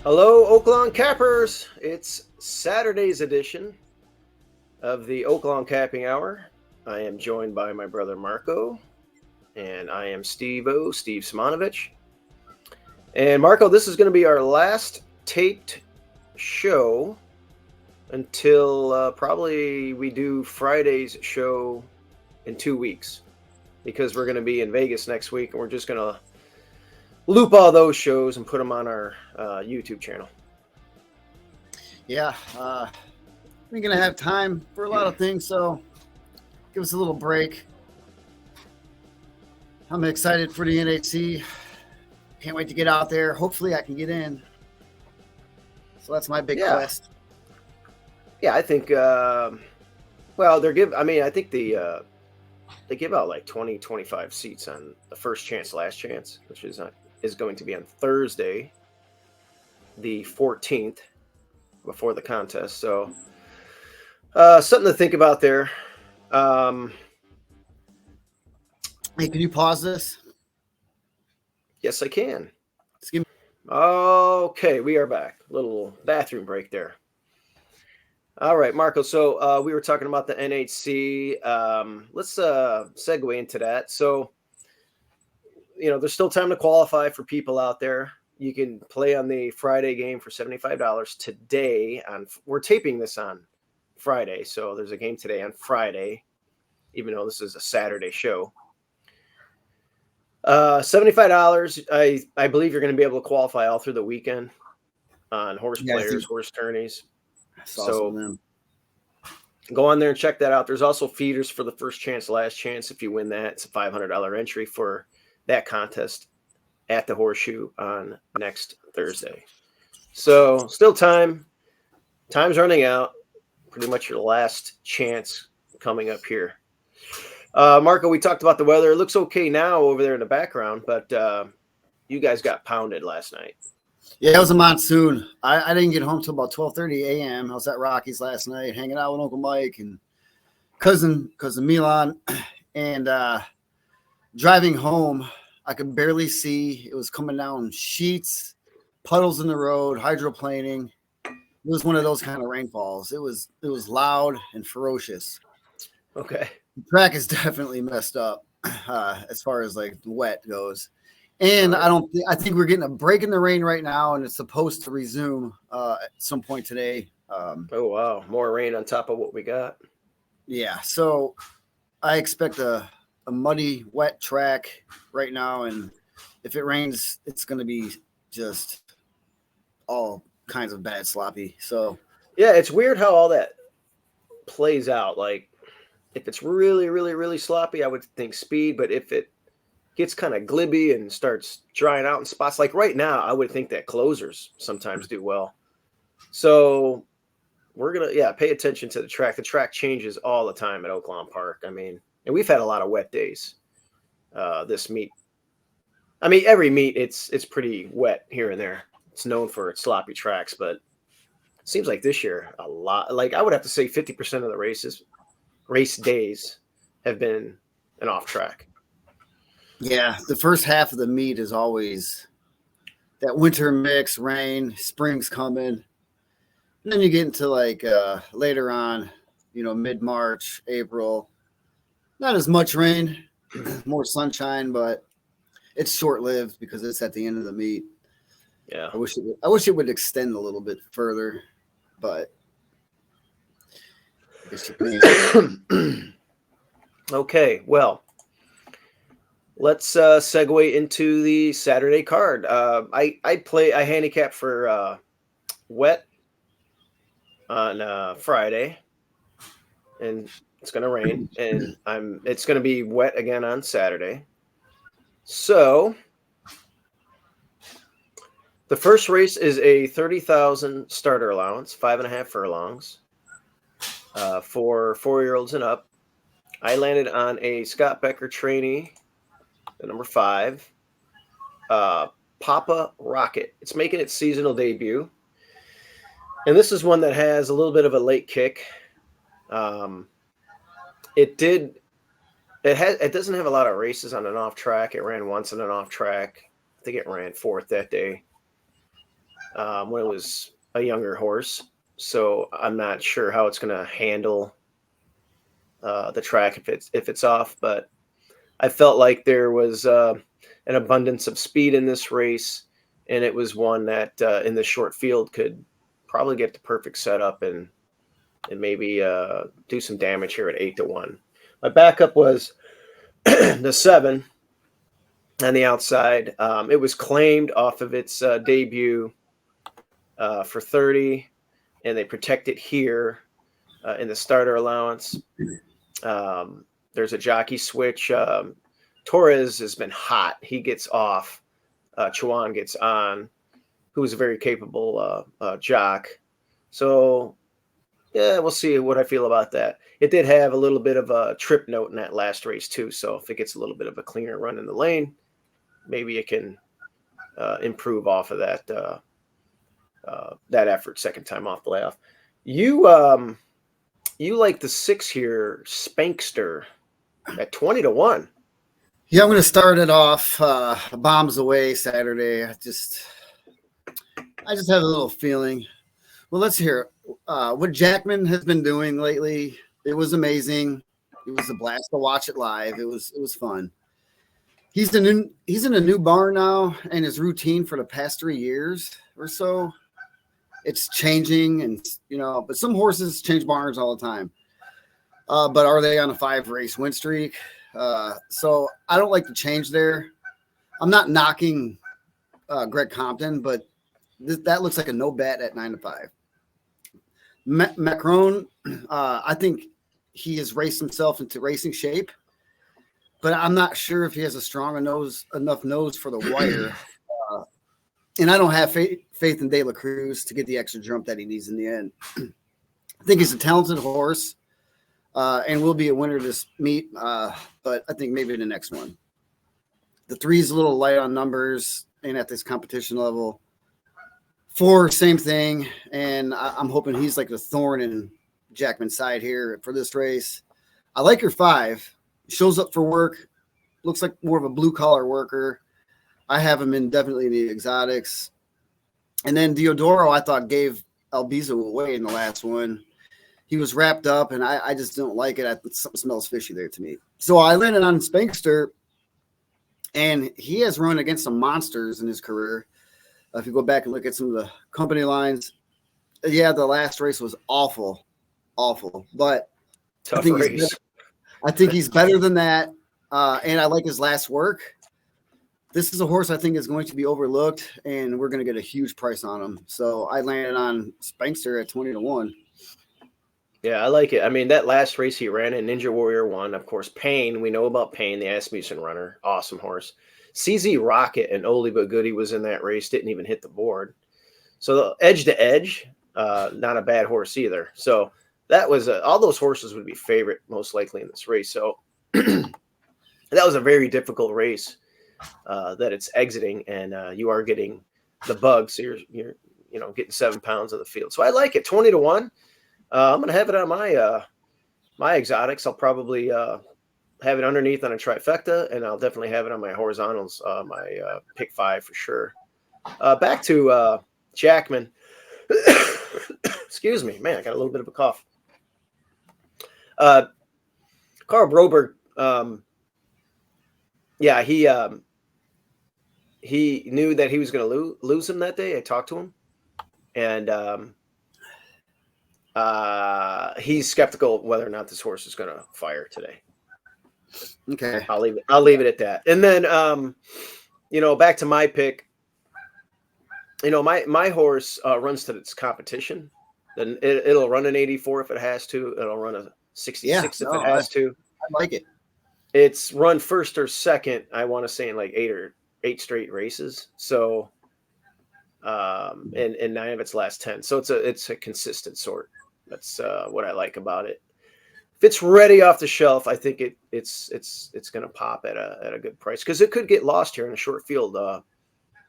Hello, Oaklawn Cappers. It's Saturday's edition of the Oaklawn Capping Hour. I am joined by my brother Marco, and I am Steve Simonovich. And Marco, this is going to be our last taped show until probably we do Friday's show in 2 weeks because we're going to be in Vegas next week, and we're just going to loop all those shows and put them on our YouTube channel. Yeah, we're going to have time for a lot of things, so give us a little break. I'm excited for the NHC. Can't wait to get out there. Hopefully I can get in. So that's my big quest. Yeah, I think, I think they give out like 20, 25 seats on the first chance, last chance, which is going to be on Thursday, the 14th, before the contest. So something to think about there. Hey, can you pause this? Yes, I can. Okay, we are back. Little bathroom break there. All right, Marco. So we were talking about the NHC. Let's segue into that. So, there's still time to qualify for people out there. You can play on the Friday game for $75 today. We're taping this on Friday, so there's a game today on Friday, even though this is a Saturday show. $75. I believe you're going to be able to qualify all through the weekend on horse players, horse tourneys. So go on there and check that out. There's also feeders for the first chance, last chance. If you win that, it's a $500 entry for that contest at the Horseshoe on next Thursday. So still time. Time's running out. Pretty much your last chance coming up here. Marco, we talked about the weather. It looks okay now over there in the background, but you guys got pounded last night. Yeah, it was a monsoon. I didn't get home till about 12:30 a.m. I was at Rockies last night, hanging out with Uncle Mike and cousin Milan, and driving home, I could barely see. It was coming down sheets, puddles in the road, hydroplaning. It was one of those kind of rainfalls. It was loud and ferocious. Okay. The track is definitely messed up as far as like wet goes. And I think we're getting a break in the rain right now, and it's supposed to resume at some point today. Oh, wow. More rain on top of what we got. Yeah. So I expect a muddy, wet track right now. And if it rains, it's going to be just all kinds of bad sloppy. So, yeah, it's weird how all that plays out. Like, if it's really, really, really sloppy, I would think speed. But if it gets kind of glibby and starts drying out in spots, like right now, I would think that closers sometimes do well. So we're going to, pay attention to the track. The track changes all the time at Oaklawn Park. I mean, and we've had a lot of wet days this meet. I mean, every meet, it's pretty wet here and there. It's known for its sloppy tracks, but it seems like this year, a lot, like I would have to say 50% of the race days have been an off track. Yeah, the first half of the meet is always that winter mix, rain, spring's coming. And then you get into like later on, mid-March, April. Not as much rain, more sunshine, but it's short-lived because it's at the end of the meet. Yeah. I wish it would extend a little bit further, but I guess you can. Okay, well, let's segue into the Saturday card. I handicap for wet on Friday, and it's going to rain, and it's going to be wet again on Saturday. So the first race is a 30,000 starter allowance, 5.5 furlongs for 4-year-olds and up. I landed on a Scott Becker trainee, the number 5, Papa Rocket. It's making its seasonal debut. And this is one that has a little bit of a late kick. It doesn't have a lot of races on an off track. It ran once on an off track. I think it ran 4th that day. when it was a younger horse. So I'm not sure how it's going to handle the track if it's off. But I felt like there was an abundance of speed in this race, and it was one that in the short field could probably get the perfect setup and maybe do some damage here at 8-1. My backup was the 7 on the outside. It was claimed off of its debut for 30, and they protect it here in the starter allowance. There's a jockey switch. Torres has been hot. He gets off. Chuan gets on, who's a very capable jock. So, yeah, we'll see what I feel about that. It did have a little bit of a trip note in that last race, too. So if it gets a little bit of a cleaner run in the lane, maybe it can improve off of that effort second time off the layoff. You like the 6 here, Spankster, at 20-1. Yeah, I'm going to start it off bombs away Saturday. I just have a little feeling. Well, let's hear what Jackman has been doing lately. It was amazing. It was a blast to watch it live. It was fun. He's in a new barn now, and his routine for the past 3 years or so, it's changing, and but some horses change barns all the time. But are they on a 5-race win streak? So I don't like the change there. I'm not knocking Greg Compton, but that looks like a no bet at 9-5. Macron, I think he has raced himself into racing shape, but I'm not sure if he has a strong enough nose for the wire. And I don't have faith in De La Cruz to get the extra jump that he needs in the end. I think he's a talented horse and will be a winner this meet, but I think maybe the next one. The 3 is a little light on numbers and at this competition level. 4, same thing, and I'm hoping he's like the thorn in Jackman's side here for this race. I like your 5. Shows up for work, looks like more of a blue-collar worker. I have him in definitely in the exotics. And then Diodoro, I thought, gave Albizu away in the last one. He was wrapped up, and I just don't like it. Something smells fishy there to me. So I landed on Spankster, and he has run against some monsters in his career. If you go back and look at some of the company lines, yeah, the last race was awful. But Tough race. I think he's better than that, and I like his last work. This is a horse I think is going to be overlooked, and we're going to get a huge price on him. So I landed on Spankster at 20-1. Yeah, I like it. I mean, that last race he ran in, Ninja Warrior won. Of course, Payne, we know about Payne, the Asmussen runner. Awesome horse. CZ Rocket and Oldie But Goodie was in that race, didn't even hit the board. So the edge to edge, not a bad horse either. So that was all those horses would be favorite most likely in this race. So that was a very difficult race that it's exiting, and you are getting the bug. So you're getting 7 pounds of the field. So I like it. 20-1. I'm gonna have it on my exotics. I'll probably have it underneath on a trifecta, and I'll definitely have it on my horizontals, my pick 5 for sure. Back to Jackman. Excuse me, man, I got a little bit of a cough. Carl Broberg, yeah, he knew that he was going to lose him that day. I talked to him, and he's skeptical whether or not this horse is going to fire today. Okay, I'll leave it at that. And then back to my pick. My horse runs to its competition. Then it'll run an 84 if it has to. It'll run a 66 if it has to. I like it. It's run first or second, I want to say, in like 8 straight races. So, and 9 of its last 10. So it's a consistent sort. That's what I like about it. If it's ready off the shelf, I think it's going to pop at a good price, because it could get lost here in a short field.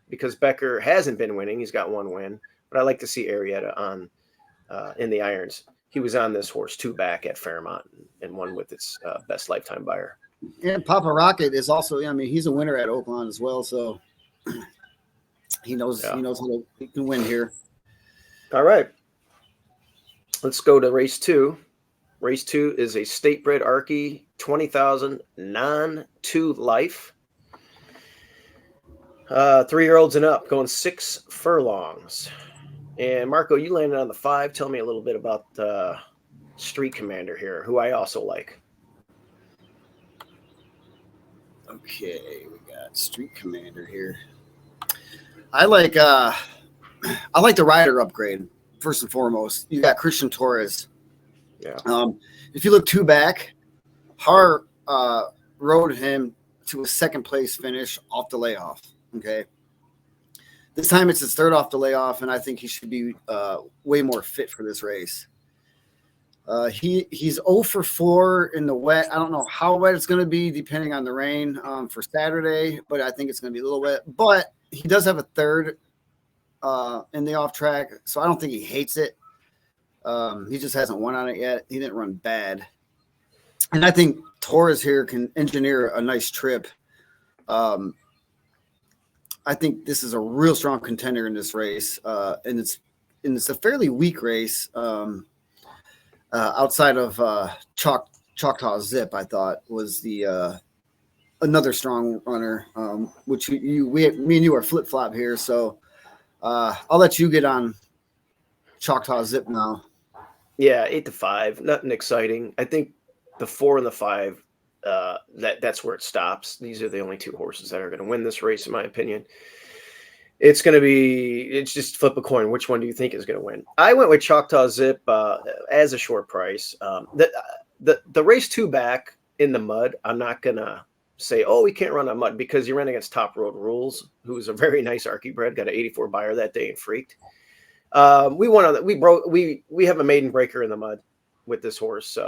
Because Becker hasn't been winning, he's got 1 win. But I like to see Arietta on in the irons. He was on this horse 2 back at Fairmont and won with its best lifetime buyer. And Papa Rocket is also, he's a winner at Oaklawn as well. So He knows he can win here. All right. Let's go to race 2. Race 2 is a state bred Archie, 20,000 non-2 life. 3-year-olds and up, going 6 furlongs. And Marco, you landed on the 5. Tell me a little bit about Street Commander here, who I also like. Okay, we got Street Commander here. I like the rider upgrade first and foremost. You got Christian Torres. Yeah. If you look 2 back, Hart rode him to a 2nd place finish off the layoff. Okay. This time it's his 3rd off the layoff, and I think he should be way more fit for this race. He's 0 for 4 in the wet. I don't know how wet it's going to be depending on the rain for Saturday, but I think it's going to be a little wet. But he does have a 3rd in the off track, so I don't think he hates it. He just hasn't won on it yet. He didn't run bad. And I think Torres here can engineer a nice trip. I think this is a real strong contender in this race, and it's a fairly weak race outside of Choctaw Zip. I thought was the another strong runner, which me and you are flip flop here. So I'll let you get on Choctaw Zip now. Yeah, 8-5, nothing exciting. I think the 4 and the 5. That's where it stops. These are the only 2 horses that are going to win this race, in my opinion. It's just flip a coin. Which one do you think is going to win? I went with Choctaw Zip as a short price. The race 2 back in the mud, I'm not going to say, oh, we can't run on mud, because he ran against Top Road Rules, who's a very nice Archie bred, got an 84 buyer that day and freaked. We won on that. We have a maiden breaker in the mud with this horse.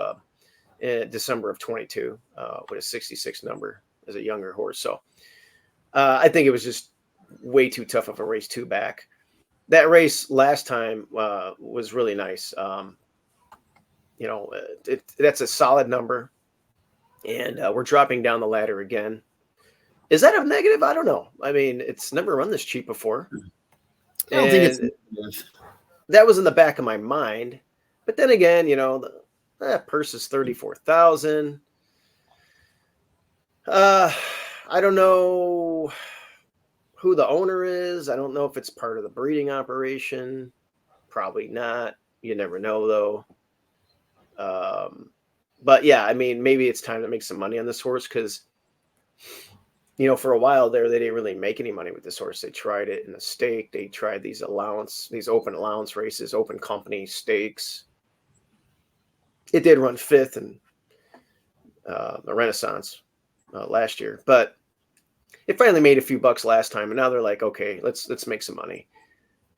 In December of 22 with a 66 number as a younger horse. So I think it was just way too tough of a race 2 back. That race last time was really nice. That's a solid number. And we're dropping down the ladder again. Is that a negative? I don't know. I mean, it's never run this cheap before. I don't think it's negative. That was in the back of my mind. But then again, purse is 34,000. I don't know who the owner is. I don't know if it's part of the breeding operation. Probably not. You never know, though. But yeah, I mean, maybe it's time to make some money on this horse, because, for a while there, they didn't really make any money with this horse. They tried it in the stake. They tried these open allowance races, open company stakes. It did run 5th in the Renaissance last year, but it finally made a few bucks last time, and now they're like, okay, let's make some money.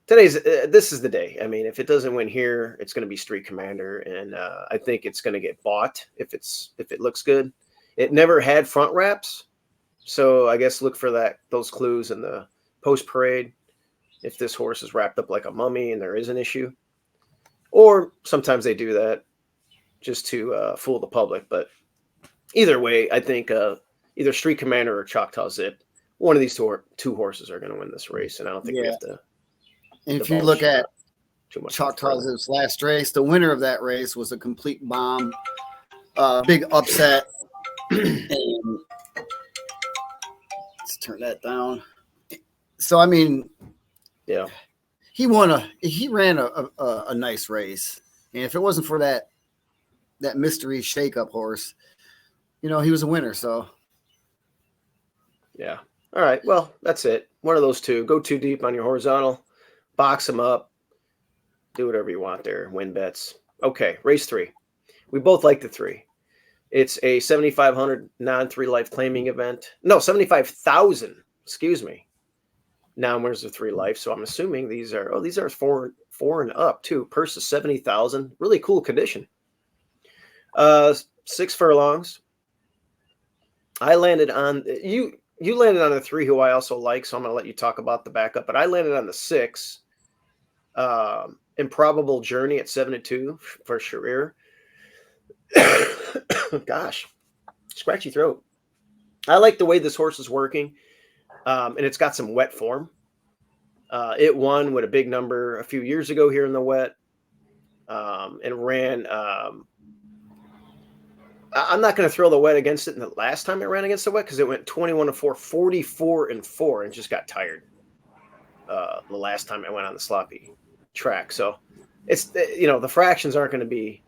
This is the day. I mean, if it doesn't win here, it's going to be Street Commander, and I think it's going to get bought if it looks good. It never had front wraps, so I guess look for those clues in the post parade. If this horse is wrapped up like a mummy and there is an issue, or sometimes they do that just to fool the public. But either way, I think either Street Commander or Choctaw Zip, one of these 2 horses are going to win this race, and I don't think we have to. And if you look at Choctaw Zip's last race, the winner of that race was a complete bomb, big upset. And let's turn that down. So I mean, yeah, he ran a nice race, and if it wasn't for that mystery shake-up horse, he was a winner. So yeah. All right. Well, that's it. One of those 2. Go too deep on your horizontal, box them up, do whatever you want there, win bets. Okay, race 3. We both like the 3. It's a 7,500 non-3 life claiming event. No, 75,000. Excuse me. Non-winners of 3 life. So I'm assuming these are 4 and up too. Purse is 70,000. Really cool condition. 6 furlongs. I landed on you landed on the 3, who I also like, so I'm going to let you talk about the backup. But I landed on the 6, Improbable Journey at 7-2 for Sharir. Gosh, scratchy throat. I like the way this horse is working, and it's got some wet form. It won with a big number a few years ago here in the wet, and ran. I'm not going to throw the wet against it. In the last time it ran against the wet, because it went 21-4, 44-4, and just got tired. The last time it went on the sloppy track, so it's the fractions aren't going to be.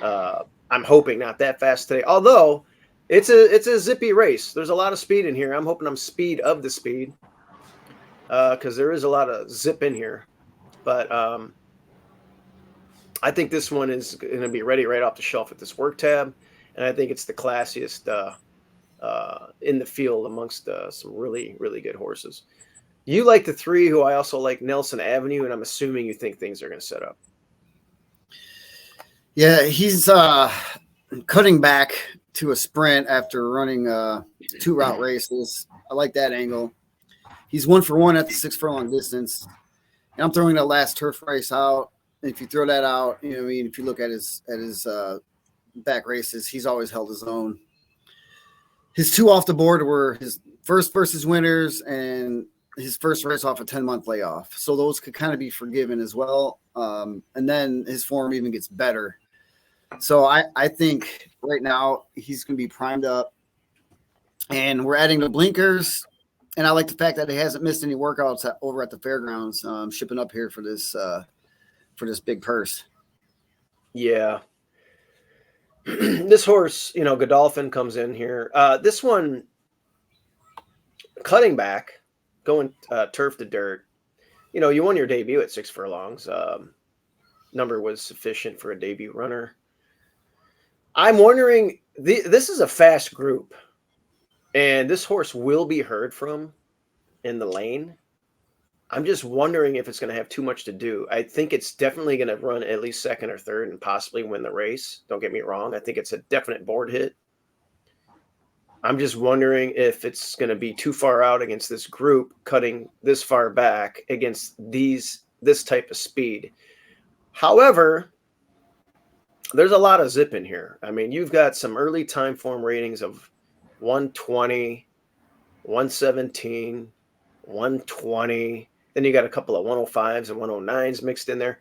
I'm hoping not that fast today. Although it's a zippy race. There's a lot of speed in here. I'm hoping I'm speed of the speed, because there is a lot of zip in here. But I think this one is going to be ready right off the shelf at this work tab, and I think it's the classiest in the field amongst some really, really good horses. You like the 3, who I also like, Nelson Avenue, and I'm assuming you think things are going to set up. Yeah, he's cutting back to a sprint after running 2 route races. I like that angle. He's 1 for 1 at the 6 furlong distance. And I'm throwing that last turf race out. And if you throw that out, I mean, if you look at his back races, he's always held his own. His 2 off the board were his first versus winners and his first race off a 10-month layoff. So those could kind of be forgiven as well. And then his form even gets better. So I think right now he's going to be primed up. And we're adding the blinkers. And I like the fact that he hasn't missed any workouts over at the fairgrounds, shipping up here for this big purse. Yeah. This horse, Godolphin comes in here. This one, cutting back, going turf to dirt. You won your debut at 6 furlongs. Number was sufficient for a debut runner. I'm wondering, this is a fast group, and this horse will be heard from in the lane. I'm just wondering if it's going to have too much to do. I think it's definitely going to run at least second or third and possibly win the race. Don't get me wrong. I think it's a definite board hit. I'm just wondering if it's going to be too far out against this group, cutting this far back against this type of speed. However, there's a lot of zip in here. I mean, you've got some early time form ratings of 120, 117, 120. Then you got a couple of 105s and 109s mixed in there.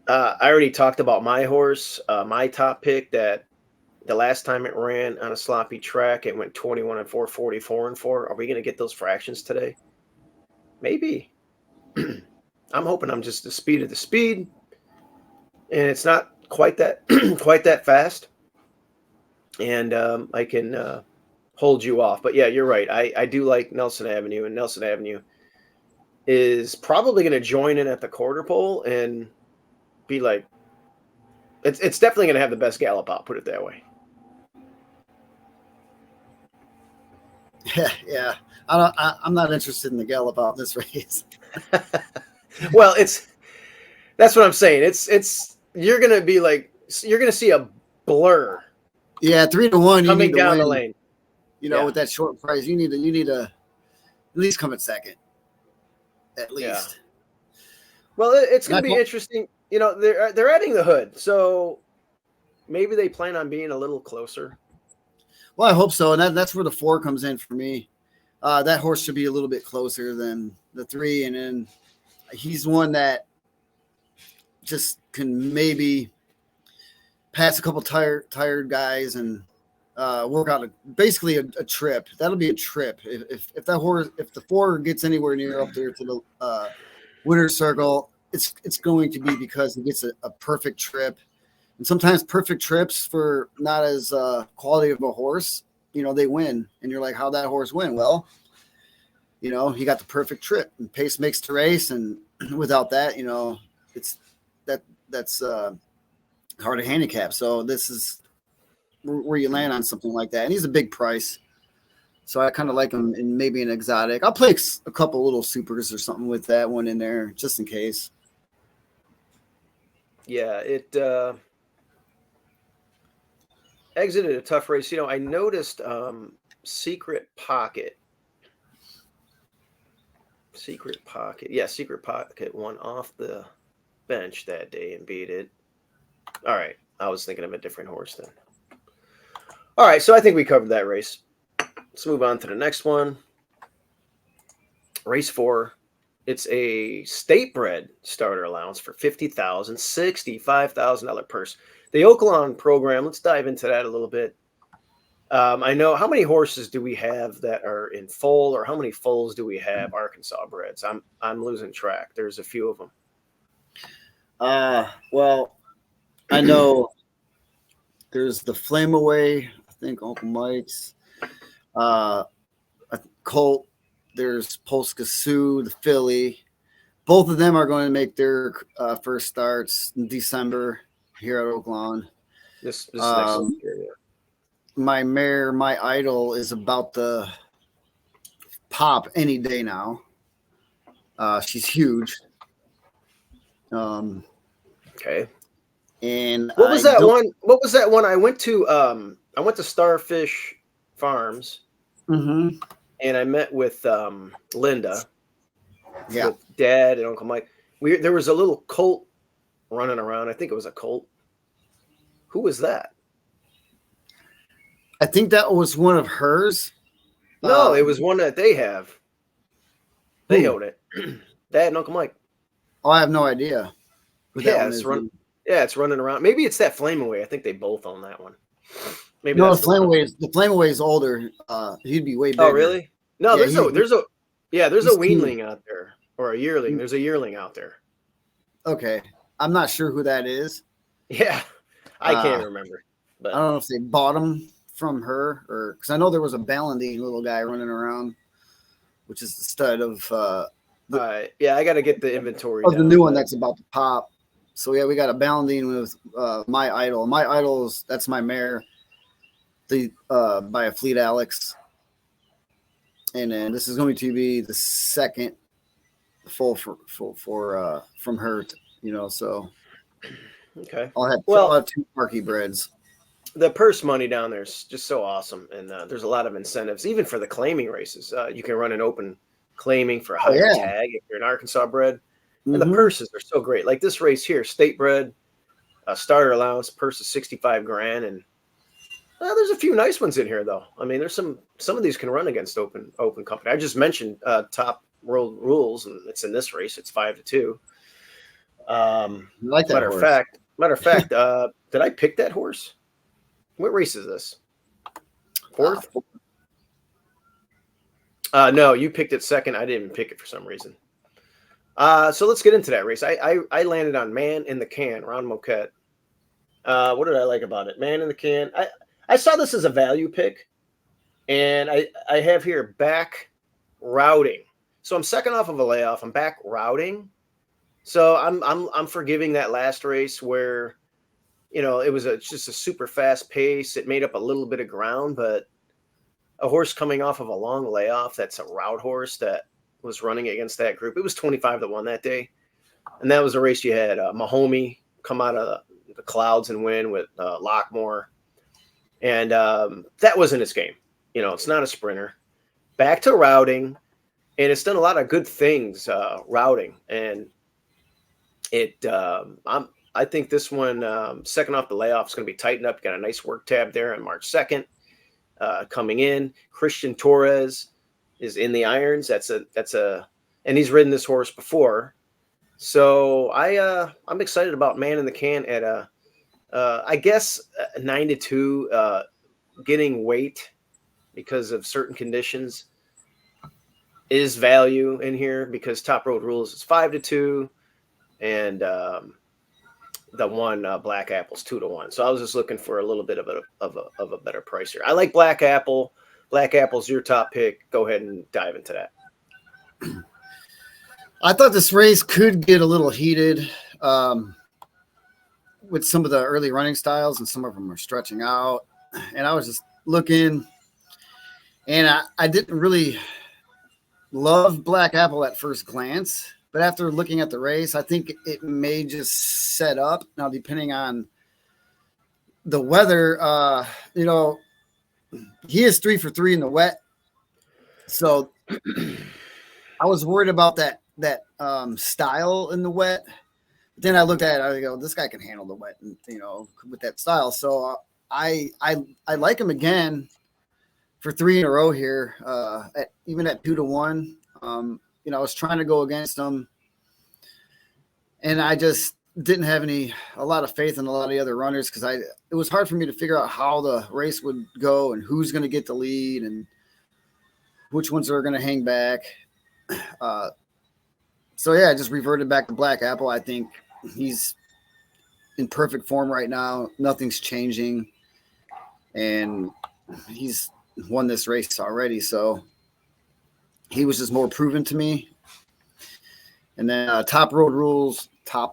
I already talked about my horse, my top pick, that the last time it ran on a sloppy track, it went 21-4, 44-4. Are we going to get those fractions today? Maybe. I'm hoping I'm just the speed of the speed, and it's not quite that fast, and I can hold you off. But yeah, you're right. I do like Nelson Avenue, and Nelson Avenue is probably going to join in at the quarter pole and be like, it's definitely going to have the best gallop out, put it that way. Yeah. I'm not interested in the gallop out in this race. Well, that's what I'm saying. It's you're going to be like, you're going to see a blur. Yeah, 3-1 coming down the lane. With that short price, you need to at least come at second. At least. Yeah. Well, it's going to be interesting. They're adding the hood, so maybe they plan on being a little closer. Well, I hope so, and that's where the 4 comes in for me. That horse should be a little bit closer than the 3, and then he's one that just can maybe pass a couple tired guys and work out basically a trip. That'll be a trip. If the 4 gets anywhere near up there to the winner's circle, it's going to be because he gets a perfect trip. And sometimes perfect trips for not as quality of a horse, they win. And you're like, how'd that horse win? Well, he got the perfect trip, and pace makes the race. And without that, that's hard to handicap. So this is where you land on something like that. And he's a big price. So I kind of like him in maybe an exotic. I'll play a couple little supers or something with that one in there just in case. Yeah, it exited a tough race. I noticed Secret Pocket. Yeah, Secret Pocket won off the bench that day and beat it. All right, I was thinking of a different horse then. All right, so I think we covered that race. Let's move on to the next one. Race 4 It's a state bred starter allowance for $50,000, $65,000 purse. The Oaklawn program. Let's dive into that a little bit. I know how many horses do we have that are in foal, or how many foals do we have Arkansas breds? I'm losing track. There's a few of them. Well, I know there's the Flame Away. I think Uncle Mike's. Colt. There's Polska Sioux, the filly. Both of them are going to make their first starts in December here at Oaklawn. This next year, yeah. My mare, My Idol, is about to pop any day now. She's huge. Okay. And what was that one? What was that one? I went to Starfish Farms. Mm-hmm. And I met with Linda, with Dad and Uncle Mike. There was a little colt running around. I think it was a colt. Who was that? I think that was one of hers. No, it was one that they have. They own it. Dad and Uncle Mike. Oh, I have no idea. It's running around. Maybe it's that Flame Away. I think they both own that one. Maybe no, the Flame Away is older. He'd be way bigger. Oh, really? No, yeah, there's a weanling out there, or a yearling. There's a yearling out there. Okay, I'm not sure who that is. Yeah, I can't remember. But I don't know if they bought him from her, or because I know there was a Ballandine little guy running around, which is the stud of. Yeah, I got to get the inventory. Of the new one that's about to pop. So yeah, we got a Ballandine with My Idol. My Idol's that's my mare. By a Fleet Alex. And then this is going to be the second full from her, so okay. I'll have two Marquee breds. The purse money down there is just so awesome, and there's a lot of incentives, even for the claiming races. You can run an open claiming for a higher tag if you're an Arkansas bred, and the purses are so great. Like this race here, state bred, starter allowance, purse is $65,000, and there's a few nice ones in here, though. I mean, there's some of these can run against open company. I just mentioned Top World Rules, and it's in this race. It's 5-2. Like that matter of fact, did I pick that horse? What race is this? Fourth? No, you picked it second. I didn't pick it for some reason. So let's get into that race. I landed on Man in the Can, Ron Moquette. What did I like about it? Man in the Can. I saw this as a value pick, and I have here back routing. So I'm second off of a layoff. I'm back routing. So I'm forgiving that last race where, it was just a super fast pace. It made up a little bit of ground, but a horse coming off of a long layoff, that's a route horse that was running against that group. It was 25-1 that day. And that was a race you had Mahomey come out of the clouds and win with Lockmore. And that wasn't his game. It's not a sprinter. Back to routing, and it's done a lot of good things routing. And I think this one, second off the layoff, is going to be tightened up. Got a nice work tab there on March 2nd. Coming in, Christian Torres is in the irons. And he's ridden this horse before. So I'm excited about Man in the Can at I guess 9-2, getting weight because of certain conditions is value in here, because Top Road Rules is 5-2, and the one Black Apple's 2-1. So I was just looking for a little bit of a better price here. I like Black Apple. Black Apple's your top pick. Go ahead and dive into that. I thought this race could get a little heated. With some of the early running styles, and some of them are stretching out. And I was just looking, and I didn't really love Black Apple at first glance, but after looking at the race, I think it may just set up. Now, depending on the weather, he is 3 for 3 in the wet. So I was worried about that style in the wet. Then I looked at it, I go, this guy can handle the wet, with that style. So I like him again for 3 in a row here, even at 2-1. I was trying to go against him, and I just didn't have a lot of faith in a lot of the other runners because it was hard for me to figure out how the race would go and who's going to get the lead and which ones are going to hang back. So yeah, I just reverted back to Black Apple. I think he's in perfect form right now. Nothing's changing, and he's won this race already. So he was just more proven to me. And then top road rules. I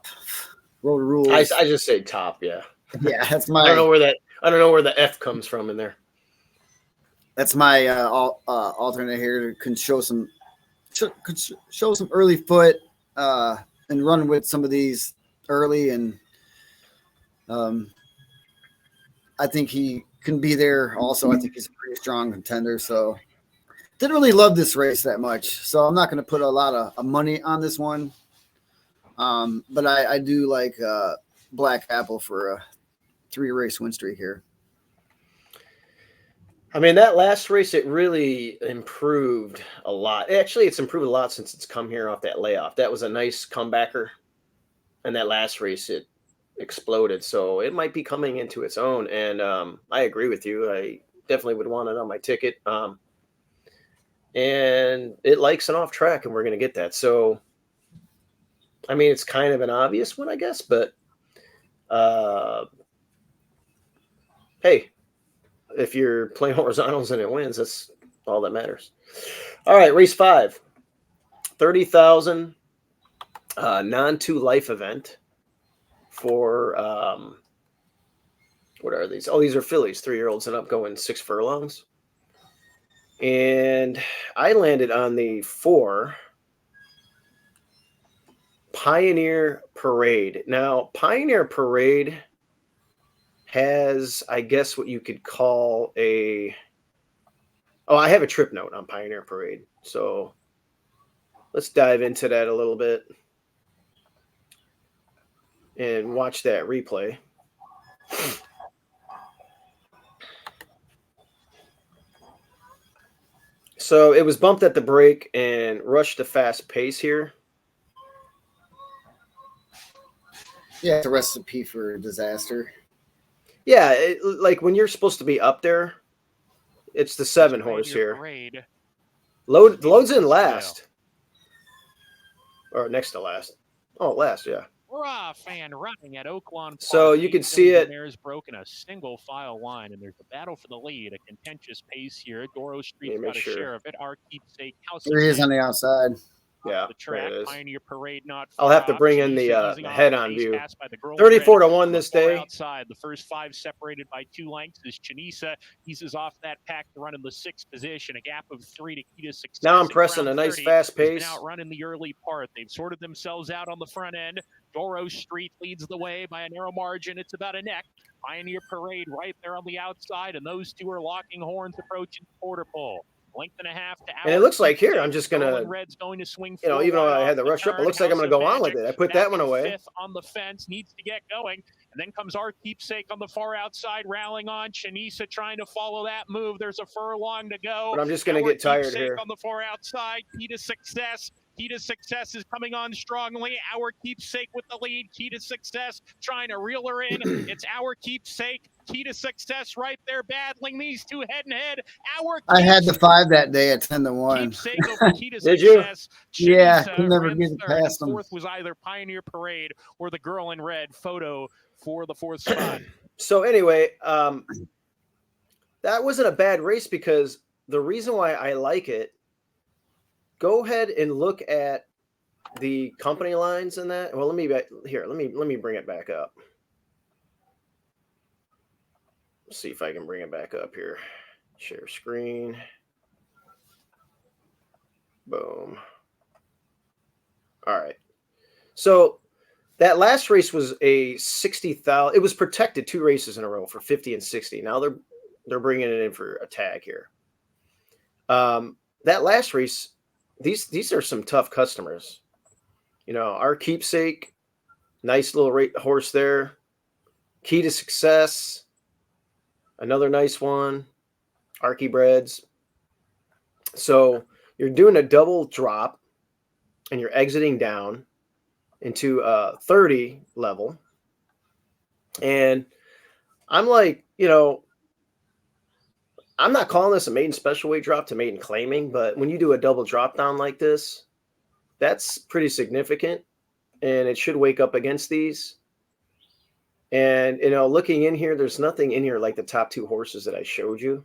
just say top, yeah. Yeah, that's I don't know where the F comes from in there. That's my alternate here. Can show some early foot and run with some of these early, and I think he can be there. Also, I think he's a pretty strong contender. So didn't really love this race that much. So I'm not going to put a lot of money on this one. But I do like Black Apple for a 3-race win streak here. I mean, that last race, it really improved a lot. Actually, it's improved a lot since it's come here off that layoff. That was a nice comebacker. And that last race, it exploded. So it might be coming into its own. And I agree with you. I definitely would want it on my ticket. And it likes an off track, and we're going to get that. So, I mean, it's kind of an obvious one, I guess. But, hey. If you're playing horizontals and it wins, that's all that matters. All right, race 5. 30,000 non-2 life event for what are these? Oh, these are fillies, 3-year-olds and up, going 6 furlongs. And I landed on the 4 Pioneer Parade. Now, Pioneer Parade has, I guess, what you could call I have a trip note on Pioneer Parade. So let's dive into that a little bit and watch that replay. So it was bumped at the break and rushed a fast pace here. Yeah, it's a recipe for disaster. Yeah, like when you're supposed to be up there, it's the 7 horse here. Loads in last. Or next to last. Oh, last, yeah. Hurrah fan running at Oaklawn. So you can see it. Mare's broken a single file line, and there's a battle for the lead, a contentious pace here. Doro Street's got a share of it. Our keepsake House. There he is on the outside. Yeah, the track. Pioneer Parade not. I'll have to bring in the head-on view. 34-1 this day. Outside, the first 5 separated by 2 lengths is Chanisa. Eases off that pack to run in the 6th position. A gap of 3 to key to success. Now I'm pressing a nice fast pace. Outrun in the early part. They've sorted themselves out on the front end. Doro Street leads the way by a narrow margin. It's about a neck. Pioneer Parade right there on the outside, and those 2 are locking horns approaching quarter pole. Length and a half to and it looks like here I'm just gonna, swing, even though I had the rush up, it looks like I'm gonna go on with it. I put that one away. 5th on the fence, needs to get going, and then comes Our Keepsake on the far outside, rallying on. Chanisa trying to follow that move. There's a furlong to go. But I'm just gonna get tired here. On the far outside, Key to Success. Key to Success is coming on strongly. Our Keepsake with the lead. Key to Success trying to reel her in. It's Our Keepsake. Key to Success right there battling these 2 head and head. I had the 5 that day at 10-1. Did you? Yeah, could never get past them. 4th was either Pioneer Parade or the girl in red photo for the 4th spot. So anyway, that wasn't a bad race because the reason why I like it, go ahead and look at the company lines in that. Well, let me bring it back up. Let's see if I can bring it back up here. Share screen. Boom. All right. So that last race was a 60,000. It was protected 2 races in a row for 50 and 60. Now they're bringing it in for a tag here. That last race, these are some tough customers. Our Keepsake, nice little horse there. Key to Success, another nice one. Archie Breds. So you're doing a double drop. and you're exiting down into a 30 level. And I'm like, I'm not calling this a maiden special weight drop to maiden claiming, but when you do a double drop down like this, that's pretty significant, and it should wake up against these. And, looking in here, there's nothing in here like the top two horses that I showed you.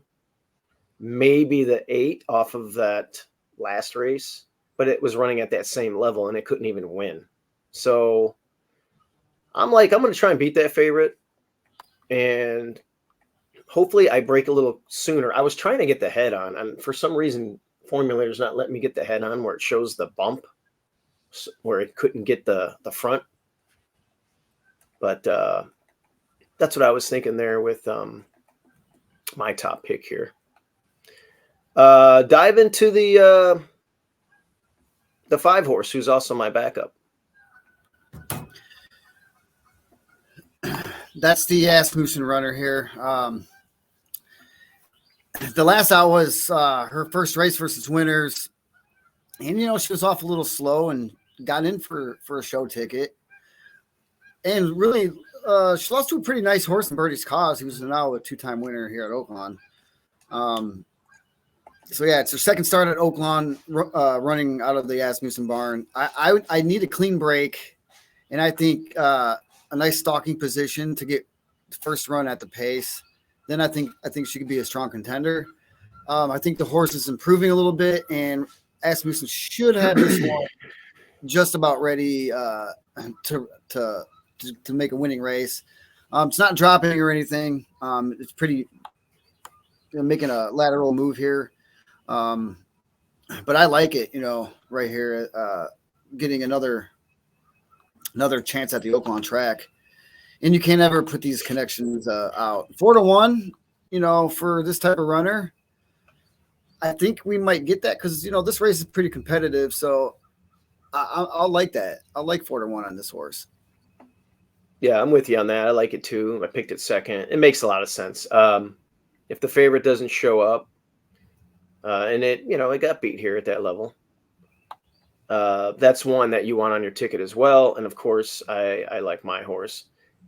Maybe the 8 off of that last race, but it was running at that same level and it couldn't even win. So I'm like, I'm going to try and beat that favorite. And hopefully I break a little sooner. I was trying to get the head on, and for some reason, Formulator's not letting me get the head on where it shows the bump, where it couldn't get the front. But that's what I was thinking there with my top pick here. Dive into the 5 horse, who's also my backup. That's the Asmussen runner here. The last out was her first race versus Winners. And, she was off a little slow and got in for a show ticket. And really, she lost to a pretty nice horse in Birdie's Cause. He was now a 2-time winner here at Oaklawn. So, yeah, it's her second start at Oaklawn, running out of the Asmussen barn. I need a clean break, and I think a nice stalking position to get the first run at the pace. Then I think she could be a strong contender. I think the horse is improving a little bit, and Asmussen should have this one just about ready to make a winning race. It's not dropping or anything. It's pretty making a lateral move here. But I like it, right here, getting another chance at the Oaklawn track. And you can't ever put these connections out. 4-1, for this type of runner, I think we might get that because, this race is pretty competitive. So I'll like that. I'll like 4-1 on this horse. Yeah, I'm with you on that. I like it too. I picked it second. It makes a lot of sense. If the favorite doesn't show up, and it got beat here at that level, that's one that you want on your ticket as well. And of course, I like my horse.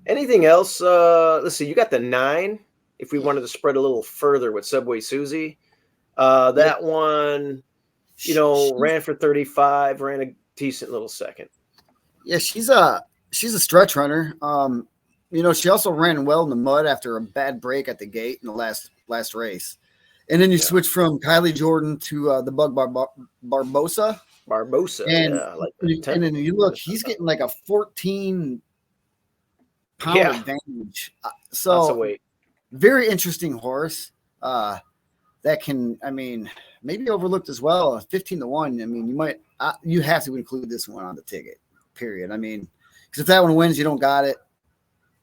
Anything else? Let's see. You got the 9. If we wanted to spread a little further with Subway Susie, that one, ran for 35, ran a decent little second. Yeah, she's a stretch runner. She also ran well in the mud after a bad break at the gate in the last race. And then you switch from Kylie Jordan to the Bug Barbosa. Barbosa, and, yeah. I like that. And then you look, he's getting like a 14-pound advantage. So very interesting horse that can, maybe overlooked as well. 15-1. You have to include this one on the ticket, period. Because if that one wins, you don't got it.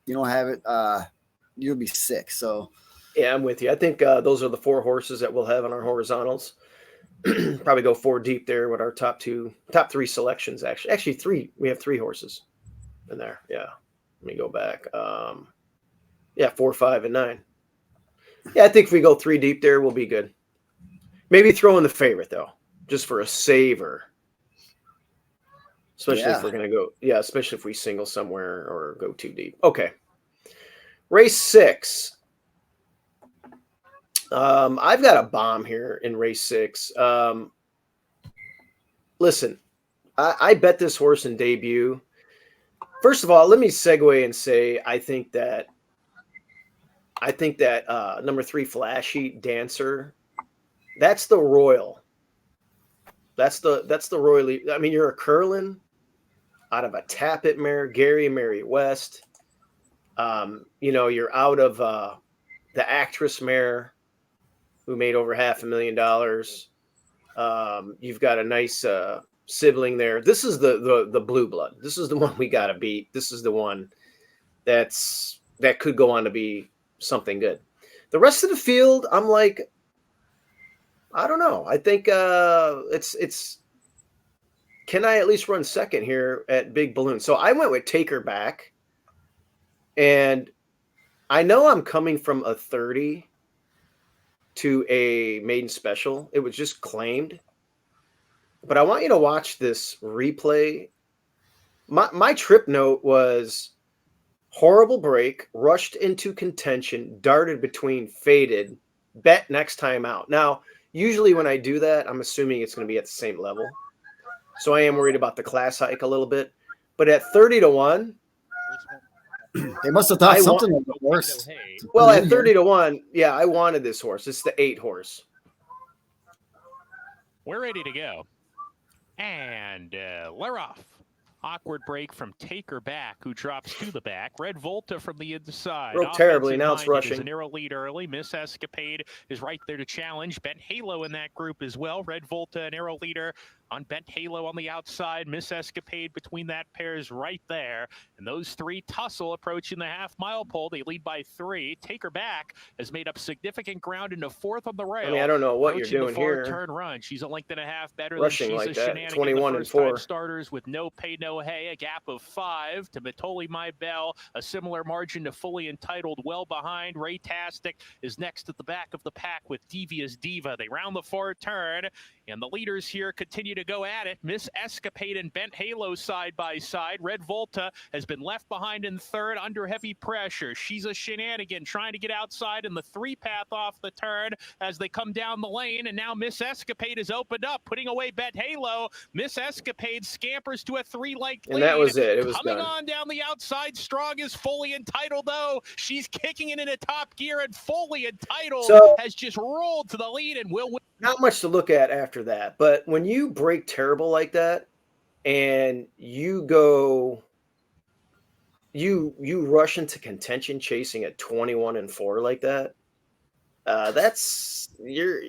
You don't have it. You'll be sick. So, yeah, I'm with you. I think those are the 4 horses that we'll have on our horizontals. Probably go 4 deep there with our top 3 selections. Actually 3. We have 3 horses in there. Yeah. Let me go back. 4, 5, and 9. Yeah, I think if we go 3 deep there, we'll be good. Maybe throw in the favorite though, just for a saver. Especially if we're going to go, especially if we single somewhere or go too deep. Okay. Race 6. I've got a bomb here in race 6. Listen, I bet this horse in debut. First of all, let me segue and say I think that number 3 Flashy Dancer, that's the Royal. That's the Royal. You're a Curlin out of a Tappet mare, Gary Mary West. You're out of the Actress mare, who made over $500,000. You've got a nice sibling there. This is the blue blood. This is the one we got to beat. This is the one that could go on to be something good. The rest of the field, I'm like, I don't know. I think it's. Can I at least run second here at Big Balloon? So I went with Take Her Back, and I know I'm coming from a 30 to a maiden special. It was just claimed, but I want you to watch this replay. My trip note was horrible break, rushed into contention, darted between, faded, bet next time out. Now, usually when I do that, I'm assuming it's going to be at the same level. So I am worried about the class hike a little bit. But at 30-1, They must have thought something of the horse. Well, at 30-1, yeah, I wanted this horse. It's the 8 horse. We're ready to go. And we're off. Awkward break from Taker Back, who drops to the back. Red Volta from the inside. Broke terribly. Now it's rushing. There's a narrow lead early. Miss Escapade is right there to challenge. Bent Halo in that group as well. Red Volta, a narrow leader on Bent Halo on the outside. Miss Escapade between that pair is right there. And those three tussle approaching the half-mile pole. They lead by 3. Taker Back has made up significant ground into 4th on the rail. I mean, I don't know what you're doing here. Turn run. She's a length and a half better rushing than like that. 21-4 starters with no pay, no hay. A gap of 5 to Matoli My Bell. A similar margin to Fully Entitled. Well behind. Ray-tastic is next at the back of the pack with Devious Diva. They round the 4 turn, and the leaders here continue to go at it. Miss Escapade and Bent Halo side by side. Red Volta has been left behind in 3rd under heavy pressure. She's a Shenanigan trying to get outside in the 3-path off the turn as they come down the lane, and now Miss Escapade is opened up, putting away Bent Halo. Miss Escapade scampers to a 3-length lead. And that was it. It was coming done. on down the outside. Strong is Fully Entitled, though. She's kicking it into top gear, and Fully Entitled has just rolled to the lead and will win. Not much to look at after that, but when you break terrible like that and you go you rush into contention chasing at 21-4 like that, that's you're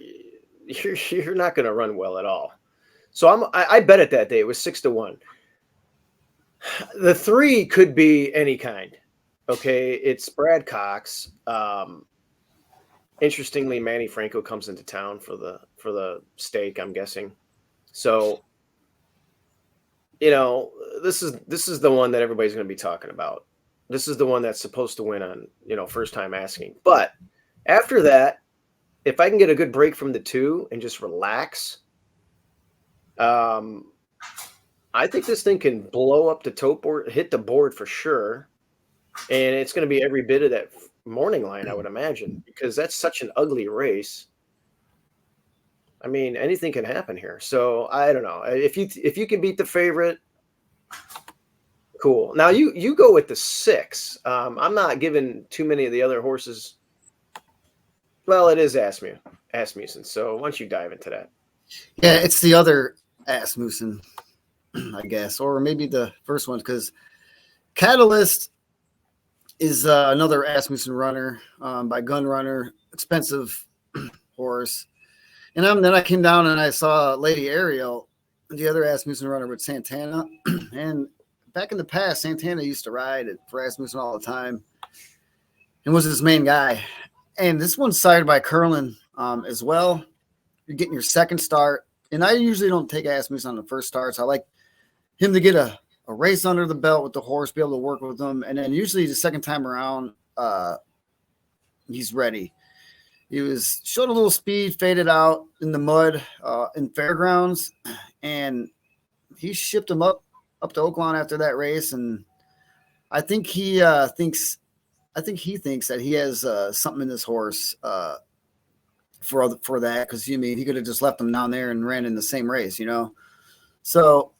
not going to run well at all. So I bet it that day. It was 6-1. The 3 could be any kind. Okay, it's Brad Cox. Interestingly, Manny Franco comes into town for the stake, I'm guessing. So, this is the one that everybody's going to be talking about. This is the one that's supposed to win on, first time asking. But after that, if I can get a good break from the 2 and just relax, I think this thing can blow up the tote board, hit the board for sure. And it's going to be every bit of that morning line, I would imagine, because that's such an ugly race. I mean, anything can happen here. So I don't know. If you can beat the favorite, cool. Now you go with the 6. I'm not giving too many of the other horses. Well, it is Asmussen. So why don't you dive into that? Yeah, it's the other Asmussen, I guess, or maybe the first one, because Catalyst is another Asmussen runner by Gun Runner, expensive horse. And then I came down and I saw Lady Ariel, the other Asmussen runner with Santana. And back in the past, Santana used to ride for Asmussen all the time and was his main guy. And this one's sired by Curlin as well. You're getting your second start. And I usually don't take Asmussen on the first starts. I like him to get a race under the belt with the horse, be able to work with them. And then usually the second time around, he's ready. He showed a little speed, faded out in the mud in Fairgrounds, and he shipped him up to Oaklawn after that race. And I think he thinks that he has something in this horse for that, because he could have just left him down there and ran in the same race, So.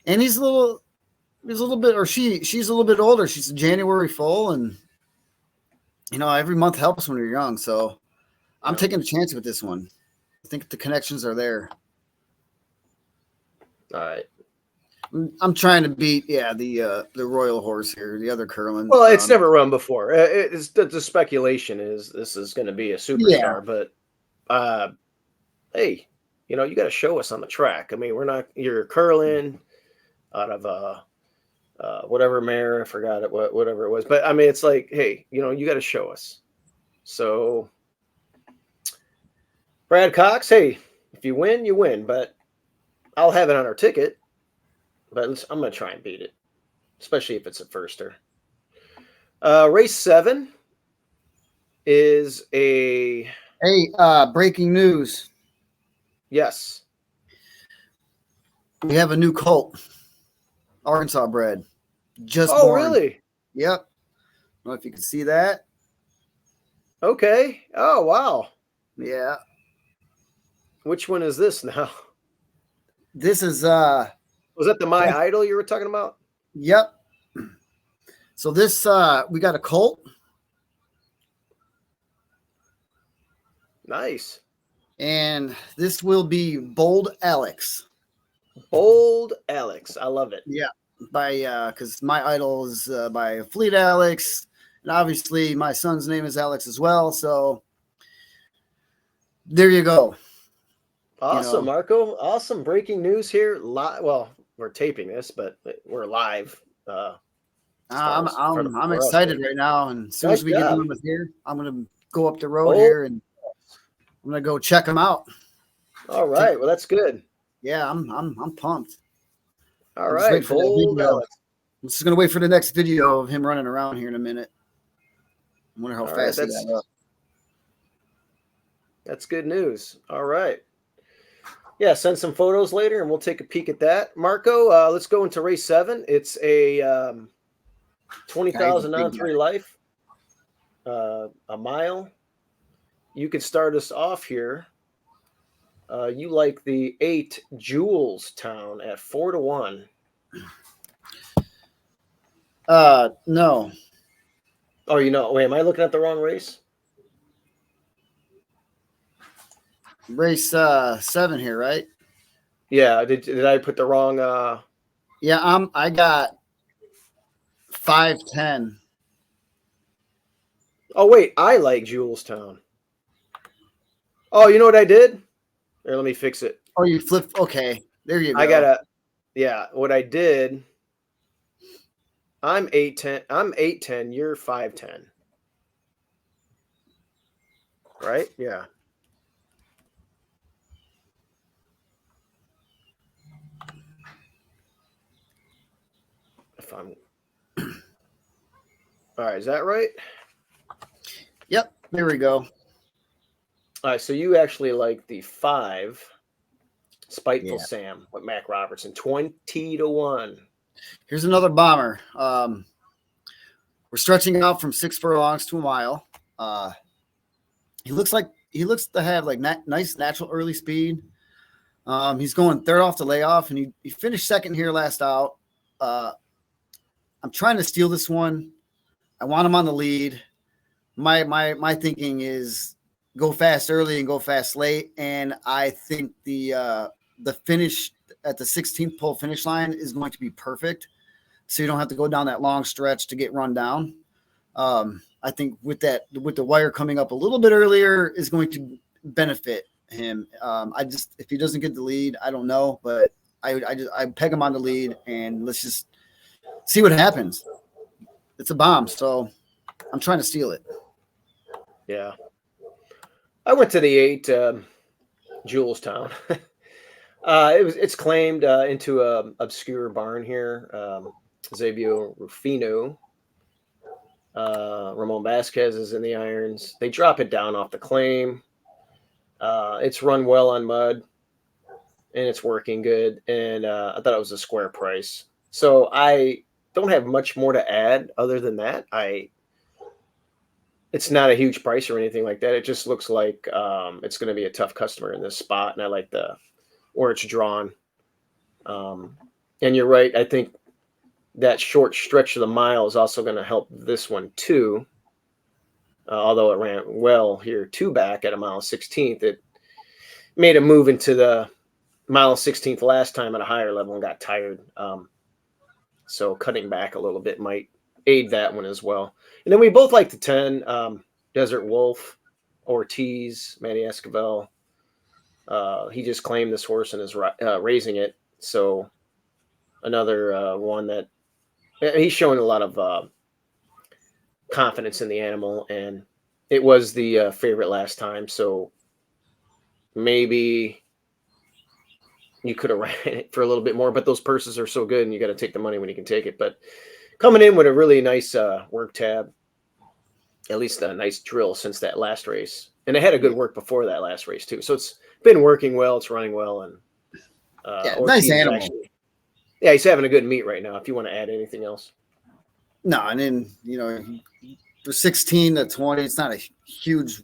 And he's a little bit, or she's a little bit older. She's a January foal, and every month helps when you're young. So I'm taking a chance with this one. I think the connections are there. All right. I'm trying to beat the Royal horse here, the other Curlin. Well, it's never run before. It's the speculation is this is going to be a superstar, but hey, you got to show us on the track. I mean, you're Curlin out of whatever mare, I forgot it, whatever it was. But I mean, it's like, hey, you got to show us. So Brad Cox, hey, if you win, you win, but I'll have it on our ticket. But I'm going to try and beat it, especially if it's a firster. Race 7 is a... Hey, breaking news. Yes. We have a new colt, Arkansas bred, just Oh, born. really? Yep. I don't know if you can see that. Okay. Oh, wow. Yeah. Which one is this now? This is Was that the My Idol you were talking about? Yep. So this we got a colt. Nice. And this will be Bold Alex. Bold Alex. I love it. Yeah. By because My Idol is by Fleet Alex. And obviously my son's name is Alex as well. So there you go. Awesome, Marco. Awesome breaking news here. Well, we're taping this, but we're live. I'm excited right now, and as soon as we get done with here, I'm gonna go up the road here and I'm gonna go check them out. All right, well that's good. Yeah, I'm pumped. All right, Bold Alex. I'm just gonna wait for the next video of him running around here in a minute. I wonder how fast he got up. That's good news. All right. Yeah, send some photos later, and we'll take a peek at that. Marco, let's go into race 7. It's a 20,000 on 3 life, a mile. You can start us off here. You like the 8 Jules Town at 4-1. No. Oh, wait, am I looking at the wrong race? Race 7 here, right? Yeah. Did I put the wrong? Yeah, I got 5-10. Oh wait, I like Julestown. Oh, you know what I did? Here, let me fix it. Oh, you flipped. Okay, there you go. What I did. I'm 8-10. I'm 8-10. You're 5-10. Right? Yeah. If I'm all right, is that right? Yep, there we go. All right, so you actually like the 5 Spiteful Sam with Mac Robertson, 20-1. Here's another bomber. We're stretching out from 6 furlongs to a mile. He looks to have like nice natural early speed. He's going 3rd off the layoff, and he finished 2nd here last out. I'm trying to steal this one. I want him on the lead. My thinking is go fast early and go fast late, and I think the finish at the 16th pole finish line is going to be perfect, so you don't have to go down that long stretch to get run down. I think with the wire coming up a little bit earlier is going to benefit him. If he doesn't get the lead, I don't know, but I peg him on the lead, and let's just see what happens. It's a bomb, so I'm trying to steal it. Yeah. I went to the 8 Julestown. It's claimed into a obscure barn here. Xavier Rufino. Ramon Vasquez is in the irons. They drop it down off the claim. It's run well on mud, and it's working good. And I thought it was a square price. So I don't have much more to add other than that. It's not a huge price or anything like that. It just looks like it's going to be a tough customer in this spot, and I like where it's drawn. And you're right. I think that short stretch of the mile is also going to help this one too. Although it ran well here 2 back at a mile 16th, it made a move into the mile 16th last time at a higher level and got tired. So cutting back a little bit might aid that one as well. And then we both like the 10 Desert Wolf, Ortiz, Manny Esquivel. He just claimed this horse and is raising it. So another one that he's showing a lot of confidence in the animal, and it was the favorite last time. So maybe you could have ran it for a little bit more, but those purses are so good, and you got to take the money when you can take it. But coming in with a really nice work tab, at least a nice drill since that last race. And it had a good work before that last race too. So it's been working well. It's running well. And Nice animal. Actually, yeah, he's having a good meet right now. If you want to add anything else. No, and then, for 16 to 20, it's not a huge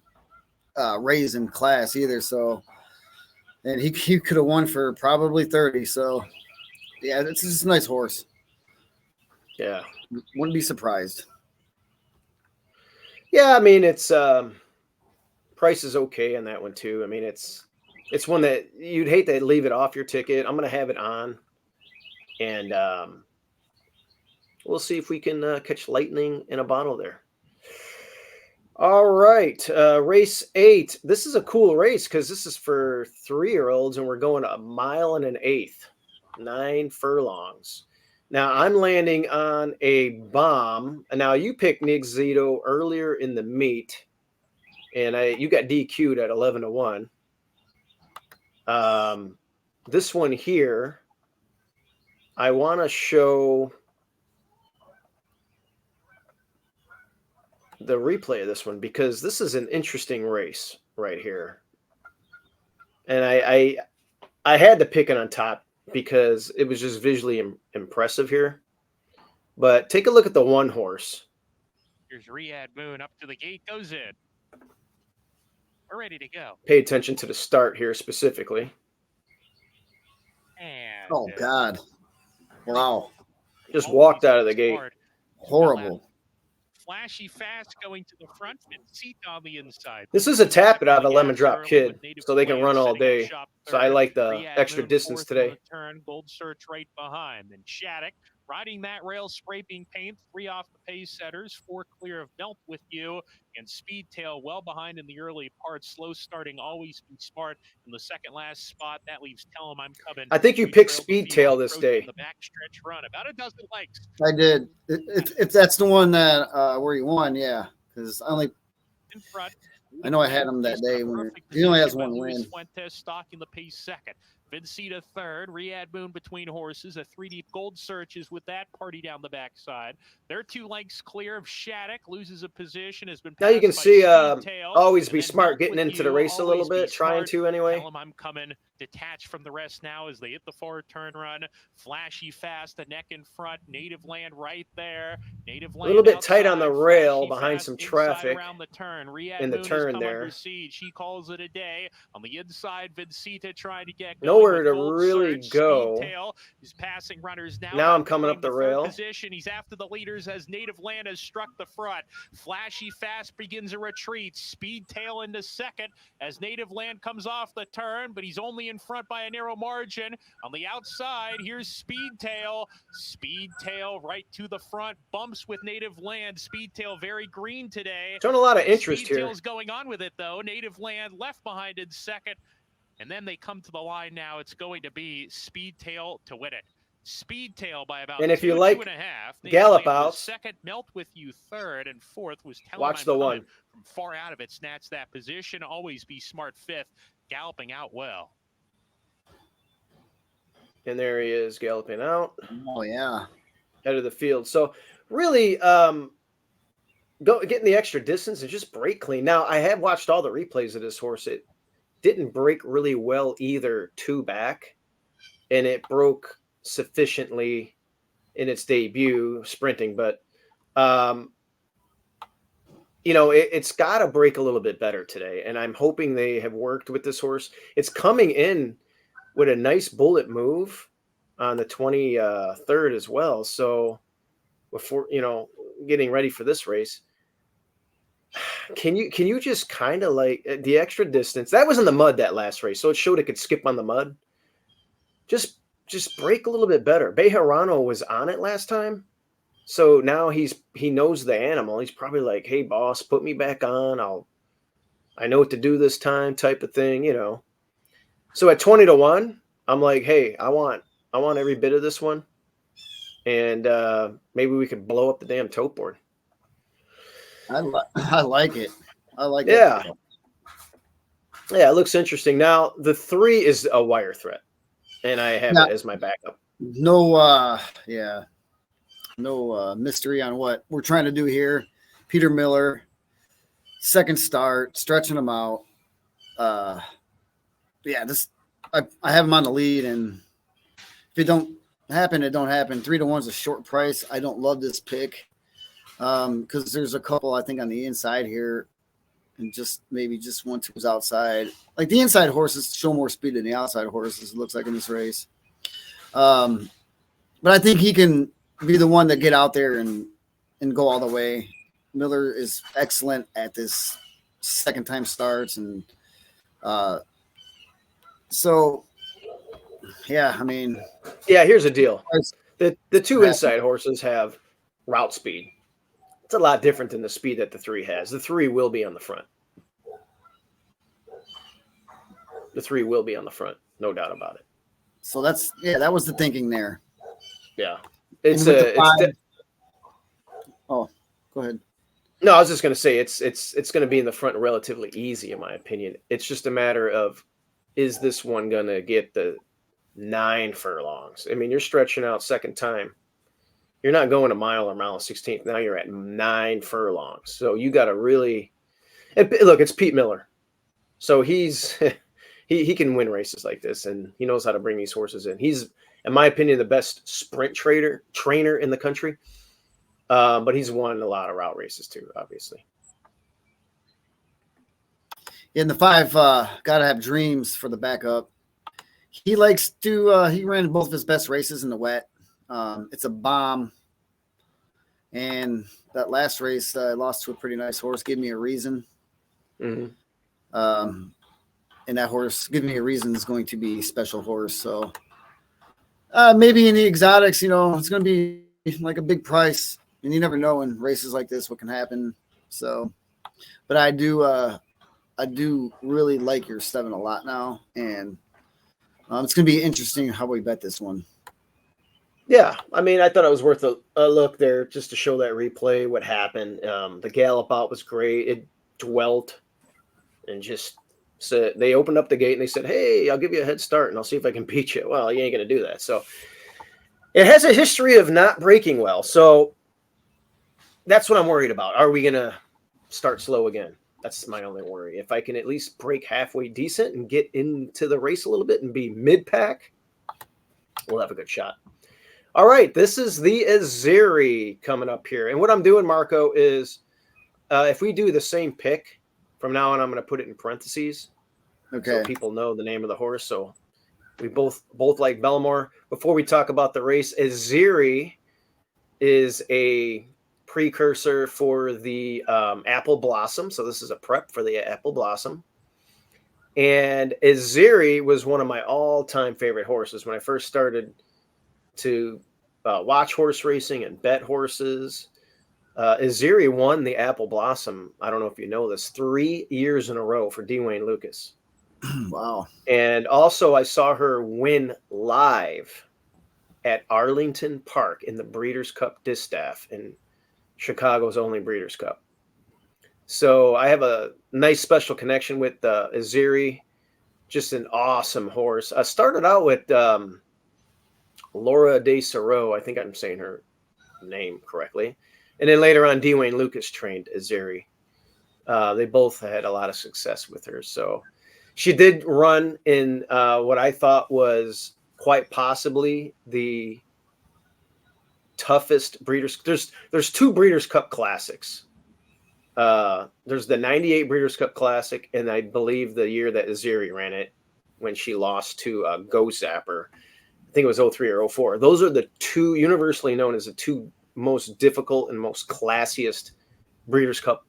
raise in class either. So, and he could have won for probably 30. So, yeah, it's just a nice horse. Yeah. Wouldn't be surprised. Yeah, I mean, it's price is okay on that one too. I mean, it's one that you'd hate to leave it off your ticket. I'm going to have it on, and we'll see if we can catch lightning in a bottle there. All right, race 8. This is a cool race because this is for 3-year-olds, and we're going 1 1/8 miles, 9 furlongs. Now I'm landing on a bomb. Now you picked Nick Zito earlier in the meet, and you got DQ'd at 11-1. This one here, I want to show the replay of this one because this is an interesting race right here. And I had to pick it on top because it was just visually impressive here. But take a look at the one horse. Here's Riyadh Moon up to the gate, goes in. We're ready to go. Pay attention to the start here specifically. And Oh, God. Wow. Just walked out of the gate. Horrible. Flashy fast going to the front and seat on the inside. This is a tap it out of a lemon drop kid, so they can run all day. So I like the extra distance today. Turn, Gold Search right behind. Then Shattuck riding that rail, scraping paint, 3 off the pace setters, 4 clear of Melt with you, and Speedtail well behind in the early part. Slow starting, always be smart in the second last spot. That leaves Tell 'em I'm coming. I think you picked Speedtail this day. The backstretch run, about a dozen lengths. I did. If that's the one that where he won, yeah. Because In front. I know I had him that day when he only has one win. Fuentes stalking the pace second. Vincita third. Riyadh Moon between horses. A 3-deep Gold Search is with that party down the backside. They're 2 lengths clear of Shattuck. Loses a position. Has been. Now you can see Always Be Smart getting into the race a little bit. Trying to anyway. Tell 'em I'm coming. Detached from the rest now as they hit the forward turn run. Flashy fast. The neck in front. Native Land right there. Native Land a little bit outside, tight on the rail behind fast, some traffic around the turn. in the Moon turn there. She calls it a day. On the inside, Vincita trying to get nowhere to really go. Speedtail is passing runners now. Now I'm coming up the rail. Position. He's after the leaders as Native Land has struck the front. Flashy fast begins a retreat. Speedtail into second as Native Land comes off the turn, but he's only in front by a narrow margin. On the outside, here's Speedtail. Speedtail right to the front. Bumps with Native Land. Speedtail very green today. Showing a lot of interest here. Speedtail's going on with it, though. Native Land left behind in second. And then they come to the line now. It's going to be Speedtail to win it. Speedtail by about and if you 2, like 2.5. gallop outs, second, Melt with you third, and fourth was Tell 'em watch I'm the coming. one From far out of it, snatch that position. Always Be Smart fifth, galloping out well. And there he is galloping out. Oh yeah, out of the field. So really, getting the extra distance and just break clean. Now I have watched all the replays of this horse. It didn't break really well either 2 back, and it broke sufficiently in its debut sprinting. But it's got to break a little bit better today, and I'm hoping they have worked with this horse. It's coming in with a nice bullet move on the 23rd as well. So before, getting ready for this race, can you just kind of like the extra distance that was in the mud that last race. So it showed it could skip on the mud. Just break a little bit better. Bejarano was on it last time. So now he knows the animal. He's probably like, hey boss, put me back on. I know what to do this time type of thing, So at 20-1, I'm like, hey, I want every bit of this one. And maybe we could blow up the damn tote board. I like it. I like it. Yeah, it looks interesting. Now the 3 is a wire threat, and I have it as my backup. No mystery on what we're trying to do here. Peter Miller, second start, stretching him out. I have him on the lead, and if it don't happen, it don't happen. 3-1 is a short price. I don't love this pick because there's a couple I think on the inside here, and maybe just 1, 2 is outside. Like the inside horses show more speed than the outside horses. It looks like in this race. But I think he can be the one to get out there and go all the way. Miller is excellent at this second time starts, and so yeah, I mean, yeah. Here's the deal: the two inside horses have route speed. It's a lot different than the speed that the 3 has. The 3 will be on the front. The 3 will be on the front, no doubt about it. So that was the thinking there. Yeah, oh, go ahead. No, I was just going to say it's going to be in the front relatively easy, in my opinion. It's just a matter of, is this one going to get the 9 furlongs? I mean, you're stretching out second time. You're not going a mile or mile 16th. Now you're at 9 furlongs. So you got to really look. It's Pete Miller, so he's he can win races like this, and he knows how to bring these horses in. He's, in my opinion, the best sprint trainer in the country. But he's won a lot of route races too, obviously. In the 5, gotta have Dreams for the backup. He likes to. He ran both of his best races in the wet. It's a bomb, and that last race I lost to a pretty nice horse. Give Me a Reason. Mm-hmm. And that horse, Give Me a Reason, is going to be a special horse. So maybe in the exotics, it's going to be like a big price. And you never know in races like this what can happen. So, but I do really like your 7 a lot now, and it's going to be interesting how we bet this one. Yeah, I mean, I thought it was worth a look there just to show that replay, what happened. The gallop out was great. It dwelt and just said, they opened up the gate and they said, "Hey, I'll give you a head start and I'll see if I can beat you." Well, you ain't going to do that. So it has a history of not breaking well. So that's what I'm worried about. Are we going to start slow again? That's my only worry. If I can at least break halfway decent and get into the race a little bit and be mid-pack, we'll have a good shot. All right, this is the Azeri coming up here. And what I'm doing, Marco, is if we do the same pick, from now on I'm going to put it in parentheses. Okay. So people know the name of the horse. So we both like Bellamore. Before we talk about the race, Azeri is a precursor for the Apple Blossom. So this is a prep for the Apple Blossom. And Azeri was one of my all-time favorite horses when I first started to watch horse racing and bet horses. Azeri won the Apple Blossom. I don't know if you know this, 3 years in a row for Dwayne Lucas. Wow. And also I saw her win live at Arlington Park in the Breeders' Cup Distaff in Chicago's only Breeders' Cup. So I have a nice special connection with Azeri. Just an awesome horse. I started out with Laura De Sero. I think I'm saying her name correctly. And then later on, Dwayne Lucas trained Azeri. They both had a lot of success with her. So she did run in what I thought was quite possibly the toughest Breeders. There's 2 Breeders' Cup Classics. There's the 98 Breeders' Cup Classic, and I believe the year that Azeri ran it when she lost to Go Zapper. I think it was 03 or 04. Those are the 2 universally known as the 2 most difficult and most classiest Breeders' Cup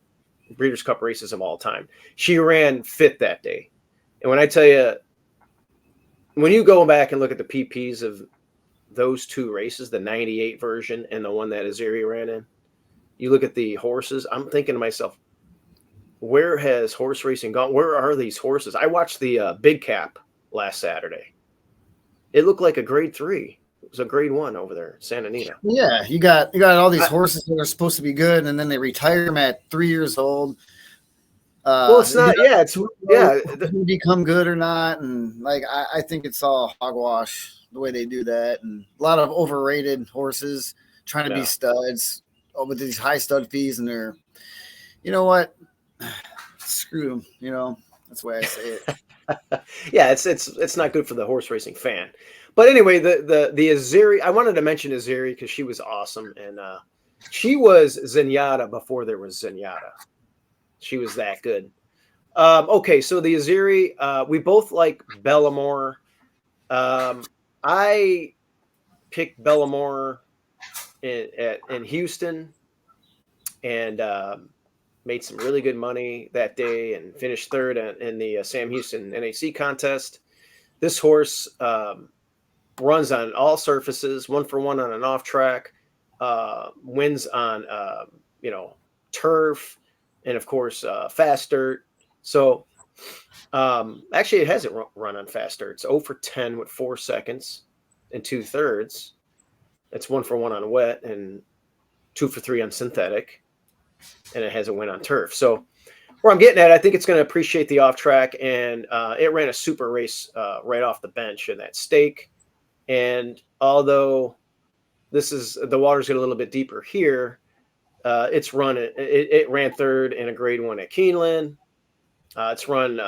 races of all time. She ran 5th that day. And when I tell you, when you go back and look at the PPs of those 2 races, the 98 version and the one that Azeri ran in, you look at the horses, I'm thinking to myself, where has horse racing gone? Where are these horses? I watched the Big Cap last Saturday. It looked like a grade 3. It was a grade 1 over there, Santa Anita. Yeah, you got all these horses that are supposed to be good, and then they retire them at 3 years old. Well, it's not. Yeah, it's become good or not, and like I think it's all hogwash the way they do that, and a lot of overrated horses trying to be studs with these high stud fees, and they're, you know what, screw them. That's the way I say it. Yeah, it's not good for the horse racing fan. But anyway, the Azeri, I wanted to mention Azeri because she was awesome, and she was Zenyatta before there was Zenyatta. She was that good. Okay, so the Azeri, we both like Bellamore. I picked Bellamore in Houston and made some really good money that day and finished third in the Sam Houston NAC contest. This horse runs on all surfaces, 1-for-1 on an off track, wins on turf, and of course fast dirt. So actually, it hasn't run on fast dirt. It's 0-for-10 with 4 seconds and 2/3. It's 1-for-1 on wet and 2-for-3 on synthetic, and it has a win on turf. So where I'm getting at, I think it's going to appreciate the off track, and it ran a super race right off the bench in that stake. And although the waters get a little bit deeper here, it ran third in a grade 1 at Keeneland. It's run in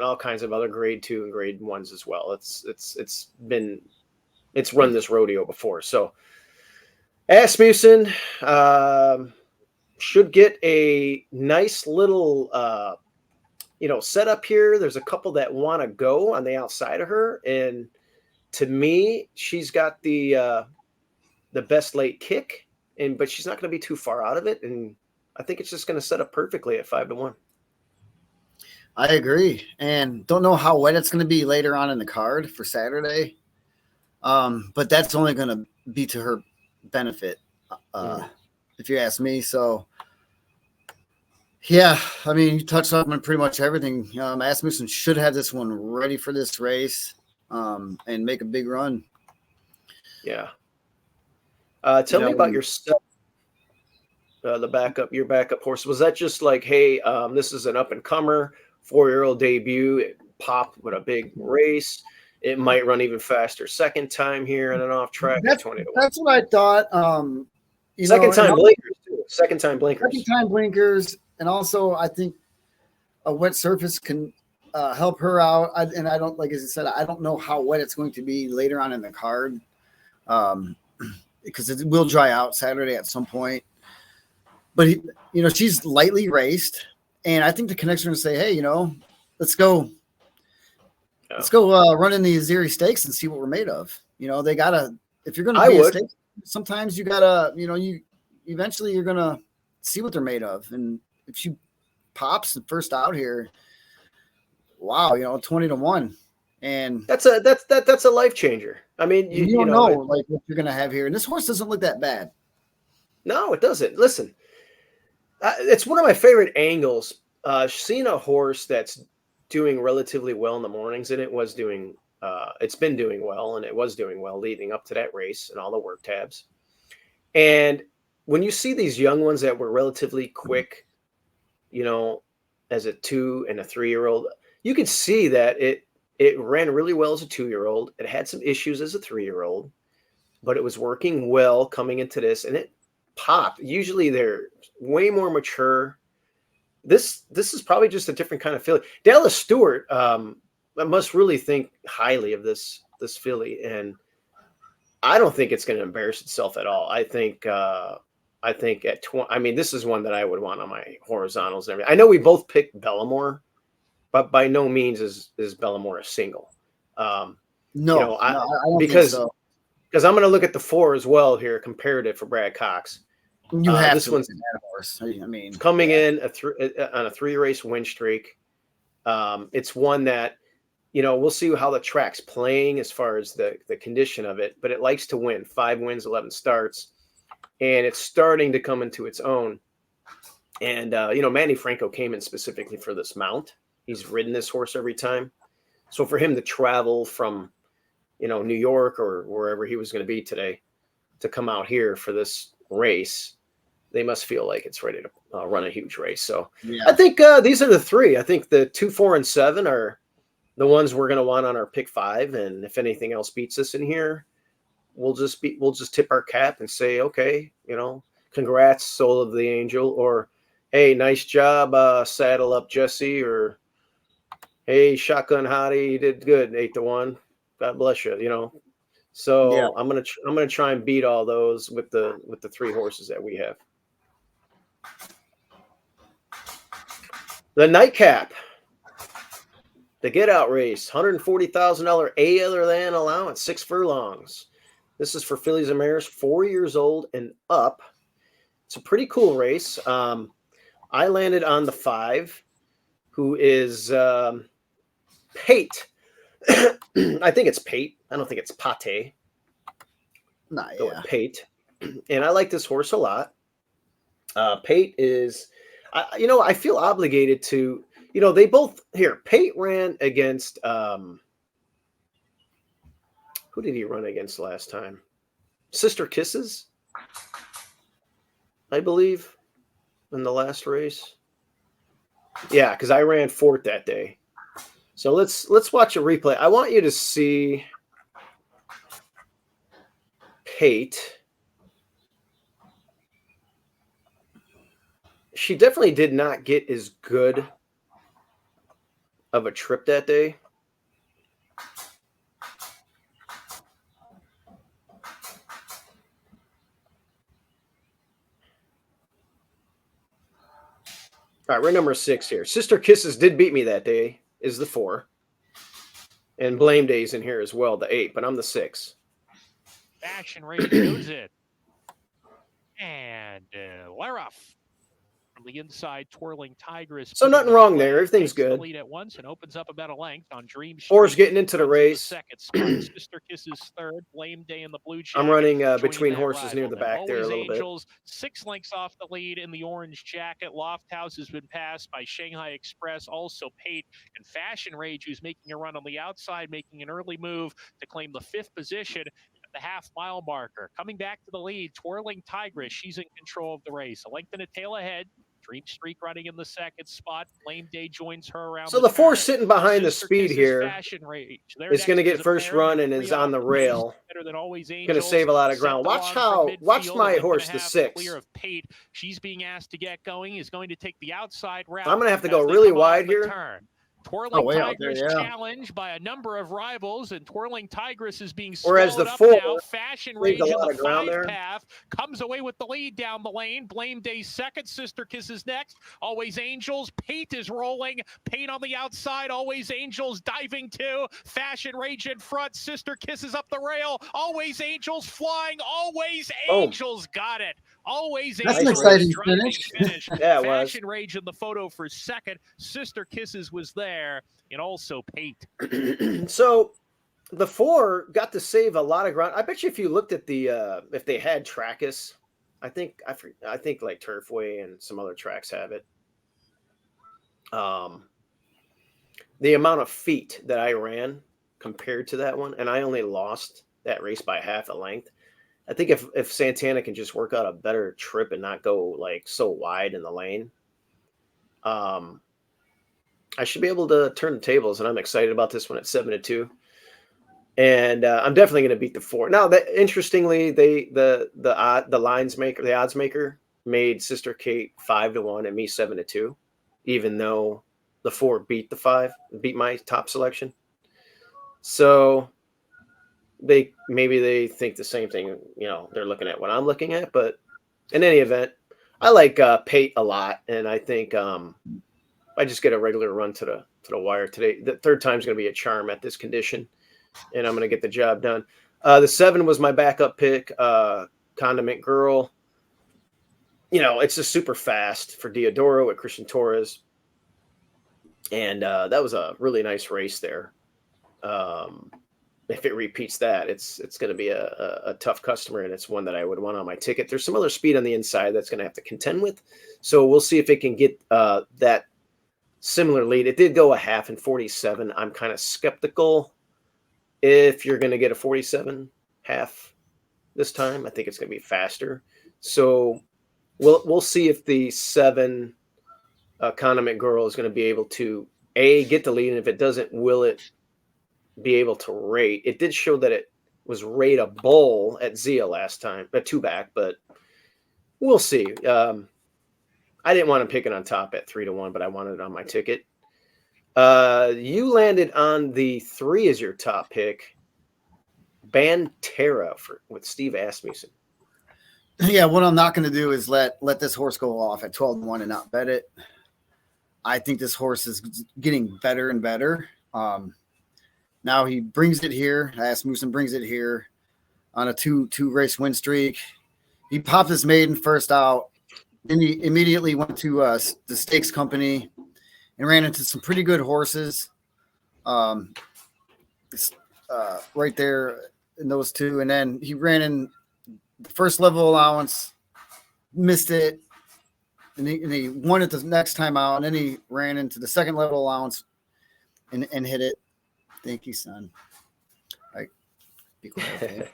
all kinds of other grade 2 and grade 1s as well. It's run this rodeo before. So Asmussen should get a nice little setup here. There's a couple that want to go on the outside of her, and to me, she's got the best late kick, but she's not going to be too far out of it, and I think it's just going to set up perfectly at 5-1. I agree, and don't know how wet it's going to be later on in the card for Saturday, but that's only going to be to her benefit, if you ask me. So, yeah, I mean, you touched on pretty much everything. Asmussen should have this one ready for this race and make a big run. Yeah. Tell me about your stuff. Your backup horse. Was that just like, hey, this is an up and comer, 4-year-old debut? It popped with a big race. It might run even faster second time here on an off track at 20-1. That's what I thought. Second time blinkers too. Second time blinkers, and also I think a wet surface can help her out. And I don't, like as I said, I don't know how wet it's going to be later on in the card, because it will dry out Saturday at some point. But she's lightly raced, and I think the connects are going to say, hey, let's go. Yeah. Let's go run in the Azeri Strakes and see what we're made of. They gotta, if you're going to be a stake, sometimes you gotta, eventually you're going to see what they're made of. And if she pops the first out here, wow, 20-1. And that's a life changer. I mean, you don't know like what you're going to have here. And this horse doesn't look that bad. No, it doesn't. Listen, it's one of my favorite angles. Seeing a horse that's doing relatively well in the mornings, and it's been doing well, and it was doing well leading up to that race and all the work tabs. And when you see these young ones that were relatively quick, as a 2 and a 3-year-old, you can see that it ran really well as a 2-year-old. It had some issues as a 3-year-old, but it was working well coming into this, and it popped. Usually they're way more mature. This is probably just a different kind of filly. Dallas Stewart must really think highly of this filly, and I don't think it's going to embarrass itself at all. I think at 20, this is one that I would want on my horizontals and everything. I know we both picked Bellamore, but by no means is Bellamore a single. I don't because think so. Because I'm going to look at the 4 as well here, comparative for Brad Cox. You have this to one's that horse. coming in on a 3-race win streak. It's one that, we'll see how the track's playing as far as the condition of it, but it likes to win. 5 wins, 11 starts, and it's starting to come into its own. And, Manny Franco came in specifically for this mount. He's ridden this horse every time. So for him to travel from, New York or wherever he was going to be today to come out here for this race, they must feel like it's ready to run a huge race. So yeah. I think these are the 3. I think the 2, 4, and 7 are the ones we're going to want on our pick 5. And if anything else beats us in here, we'll just tip our cap and say, okay, congrats, Soul of the Angel, or hey, nice job, Saddle Up Jesse, or hey, Shotgun Hottie, you did good, 8-1. God bless you. You know, so Yeah. I'm gonna try and beat all those with the 3 horses that we have. The nightcap, the get out race, $140,000 A other than allowance, 6 furlongs. This is for fillies and mares 4 years old and up. It's a pretty cool race. I landed on the 5, who is Pate. I think it's Pate. I don't think it's Pate. Nah, Go yeah. with Pate. And I like this horse a lot. Pate is, I feel obligated to, they both, here, Pate ran against, who did he run against last time? Sister Kisses, I believe, in the last race. Yeah, because I ran 4th that day. So let's watch a replay. I want you to see Pate. She definitely did not get as good of a trip that day. All right, we're number 6 here. Sister Kisses did beat me that day, is the 4. And Blame Day's in here as well, the 8, but I'm the 6. Fashion Rage knows it. And Laroff from the inside, Twirling Tigress. So nothing wrong there. Everything's good. The lead at once and opens up about a length on Dream Street. Four's getting into the race. Second spot. Sister Kisses 3rd. Blame Day in the blue jacket. I'm running between horses near the back there a little Angels, bit. 6 lengths off the lead in the orange jacket. Loft House has been passed by Shanghai Express, also Pate, and Fashion Rage, who's making a run on the outside, making an early move to claim the 5th position at the half-mile marker. Coming back to the lead, Twirling Tigress. She's in control of the race. A length and a tail ahead. Dream Streak running in the 2nd spot. Flame Day joins her around. So the 4 sitting behind the speed here is going to get first run and is on the rail. Going to save a lot of ground. Watch my horse, the 6. She's being asked to get going. Is going to take the outside route. I'm going to have to go really wide here. Twirling Tigress challenged by a number of rivals, and Twirling Tigress is being whereas the up 4 now. Fashion Rage in the 5 path comes away with the lead down the lane. Blame Day 2nd, Sister Kisses next. Always Angels. Pate is rolling. Pate on the outside. Always Angels diving too. Fashion Rage in front. Sister Kisses up the rail. Always Angels flying. Always Angels got it. Always That's Angels. an exciting finish. Yeah, it Fashion was. Rage in the photo for 2nd. Sister Kisses was there, and also Pate. So the 4 got to save a lot of ground. I bet you if you looked at the if they had Trackus, I think like Turfway and some other tracks have it. The amount of feet that I ran compared to that one, and I only lost that race by half a length. I think if Santana can just work out a better trip and not go like so wide in the lane, I should be able to turn the tables, and I'm excited about this one at 7-2. And I'm definitely going to beat the 4. Now, that interestingly, the odds maker made Sister Kate 5-1 and me 7-2, even though the 4 beat the 5, beat my top selection. So maybe they think the same thing. They're looking at what I'm looking at, but in any event, I like Pate a lot, and I think I just get a regular run to the wire today. The 3rd time is going to be a charm at this condition, and I'm going to get the job done. The 7 was my backup pick, Condiment Girl. It's just super fast for Diodoro at Christian Torres, and that was a really nice race there. If it repeats that, it's going to be a tough customer, and it's one that I would want on my ticket. There's some other speed on the inside that's going to have to contend with, so we'll see if it can get that similar lead. It did go a half in 47. I'm kind of skeptical if you're going to get a 47 half this time. I think it's going to be faster. So we'll see if the 7 Condiment Girl is going to be able to get the lead, and if it doesn't, will it be able to rate? It did show that it was rateable at Zia last time, at 2 back, but we'll see. I didn't want to pick it on top at 3-1, but I wanted it on my ticket. You landed on the 3 as your top pick. Bantera with Steve Asmussen. Yeah, what I'm not going to do is let this horse go off at 12-1 and not bet it. I think this horse is getting better and better. Now he brings it here. Asmussen brings it here on a two race win streak. He popped his maiden first out. Then he immediately went to the stakes company and ran into some pretty good horses. Right there in those two. And then he ran in the first level allowance, missed it, and he won it the next time out. And then he ran into the second level allowance and hit it. Thank you, son. Be quiet.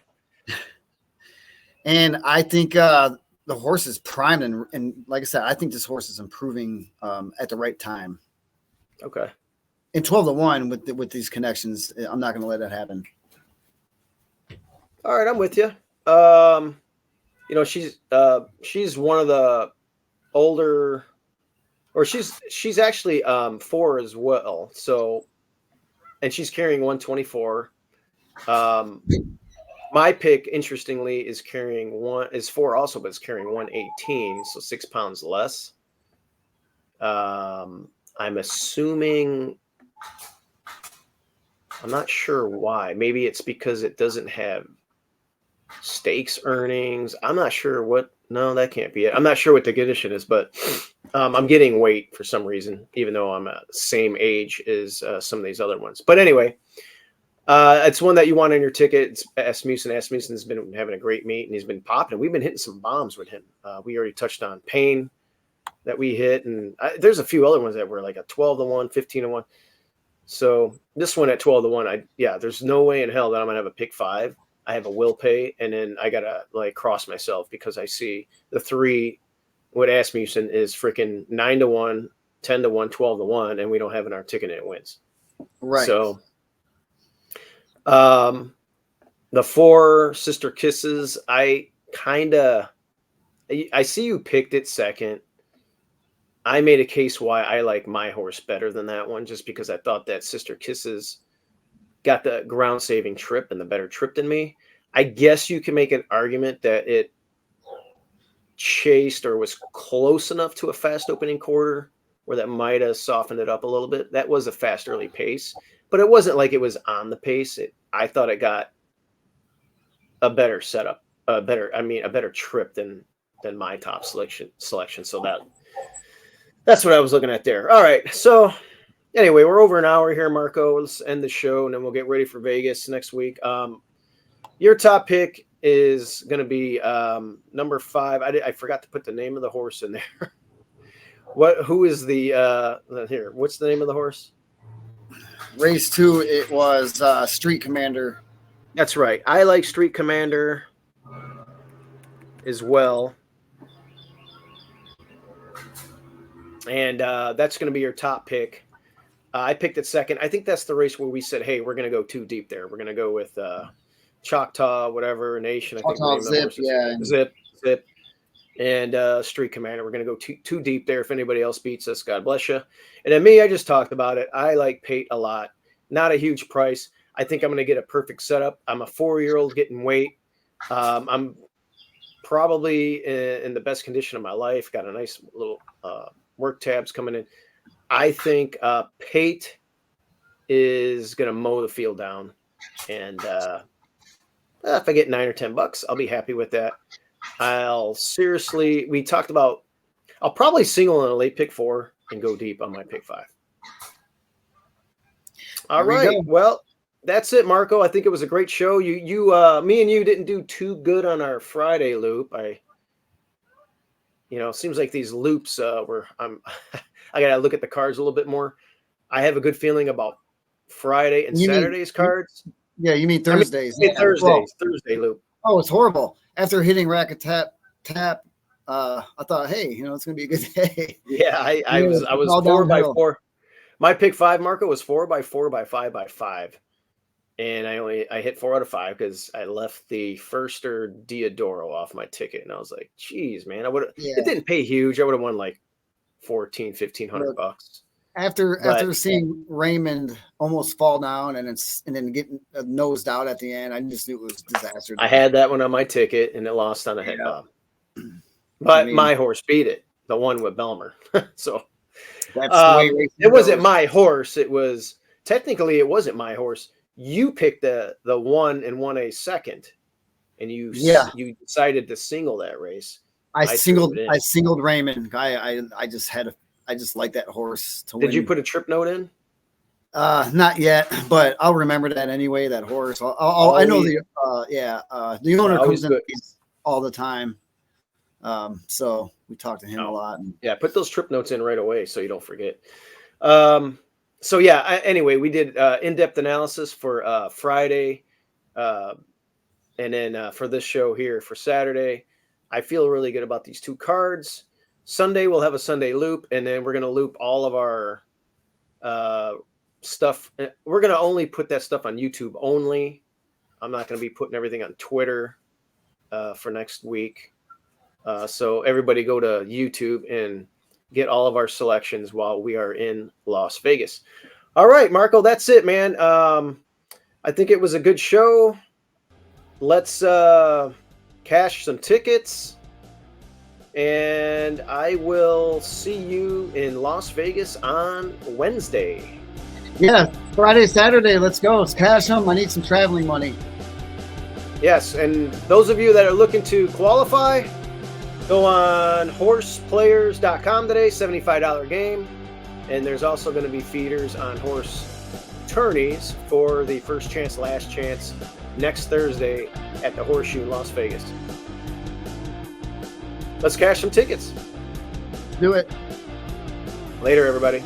And I think the horse is primed, and like I said, I think this horse is improving at the right time. Okay. And 12-1 with these connections, I'm not going to let that happen. All right, I'm with you. She's one of the older, or she's actually 4 as well. So, and she's carrying 124. My pick, interestingly, is 4 also, but it's carrying 118, so 6 pounds less. I'm assuming, I'm not sure why. Maybe it's because it doesn't have stakes earnings. I'm not sure what. No, that can't be it. I'm not sure what the condition is, but I'm getting weight for some reason, even though I'm the same age as some of these other ones. But anyway, it's one that you want on your ticket. It's Asmussen. Asmussen's been having a great meet, and he's been popping. We've been hitting some bombs with him. We already touched on Payne that we hit, and there's a few other ones that were like a 12-1, 15-1. So this one at 12-1, there's no way in hell that I'm gonna have a pick 5. I have a will pay, and then I gotta like cross myself because I see the 3 with Asmussen is freaking 9-1, 10-1, 12-1, and we don't have in our ticket and it wins. Right. So the 4 Sister Kisses, I see you picked it second. I made a case why I like my horse better than that one, just because I thought that Sister Kisses got the ground saving trip and the better trip than me. I guess you can make an argument that it chased or was close enough to a fast opening quarter where that might have softened it up a little bit. That was a fast early pace, but it wasn't like it was on the pace. I thought it got a better setup, a better trip than my top selection. So that's what I was looking at there. All right. So anyway, we're over an hour here, Marco. Let's end the show, and then we'll get ready for Vegas next week. Your top pick is going to be number 5. I forgot to put the name of the horse in there. Who is the here? What's the name of the horse? Race 2, it was Street Commander. That's right. I like Street Commander as well. And that's going to be your top pick. I picked it second. I think that's the race where we said, hey, we're going to go too deep there. We're going to go with Choctaw, whatever, Nation. I think Choctaw, Zip, and Street Commander. We're going to go too deep there. If anybody else beats us, God bless you. And then me, I just talked about it. I like Pate a lot. Not a huge price. I think I'm going to get a perfect setup. I'm a 4-year-old getting weight. I'm probably in the best condition of my life. Got a nice little work tabs coming in. I think Pate is going to mow the field down. And if I get $9 or $10, I'll be happy with that. We talked about, I'll probably single in a late pick 4 and go deep on my pick 5. All right. Well, that's it, Marco. I think it was a great show. Me and you didn't do too good on our Friday loop. It seems like these loops I got to look at the cards a little bit more. I have a good feeling about Friday and Saturday's cards. Yeah, you mean Thursdays. Thursday loop. Oh, it's horrible. After hitting racket tap, I thought, hey, it's going to be a good day. Yeah, I was 4x4. My pick 5, Marco, was 4x4 by 5x5. And I hit 4 out of 5 because I left the Firster Diodoro off my ticket. And I was like, geez, man, it didn't pay huge. I would have won like $1,400-$1,500. After seeing Raymond almost fall down and then getting nosed out at the end, I just knew it was a disaster. I had that one on my ticket and it lost on a head bob. But my horse beat it, the one with Bellamore. So that's the way it wasn't my horse. It was technically it wasn't my horse. You picked the one and won a second, and you decided to single that race. I singled Raymond. I just like that horse to win. Did you put a trip note in? Not yet, but I'll remember that anyway. That horse. I know the owner comes in all the time. So we talked to him a lot. Yeah, put those trip notes in right away so you don't forget. Anyway, we did in-depth analysis for Friday, and then for this show here for Saturday. I feel really good about these two cards. Sunday we'll have a Sunday loop, and then we're going to loop all of our stuff. We're going to only put that stuff on YouTube only. I'm not going to be putting everything on Twitter for next week. So everybody go to YouTube and get all of our selections while we are in Las Vegas. All right, Marco, that's it, man. I think it was a good show. Let's cash some tickets. And I will see you in Las Vegas on Wednesday. Yeah, Friday, Saturday, let's go. Let's cash them. I need some traveling money. Yes, and those of you that are looking to qualify, go on horseplayers.com today, $75 game. And there's also going to be feeders on horse tourneys for the first chance, last chance next Thursday at the Horseshoe in Las Vegas. Let's cash some tickets. Do it. Later, everybody.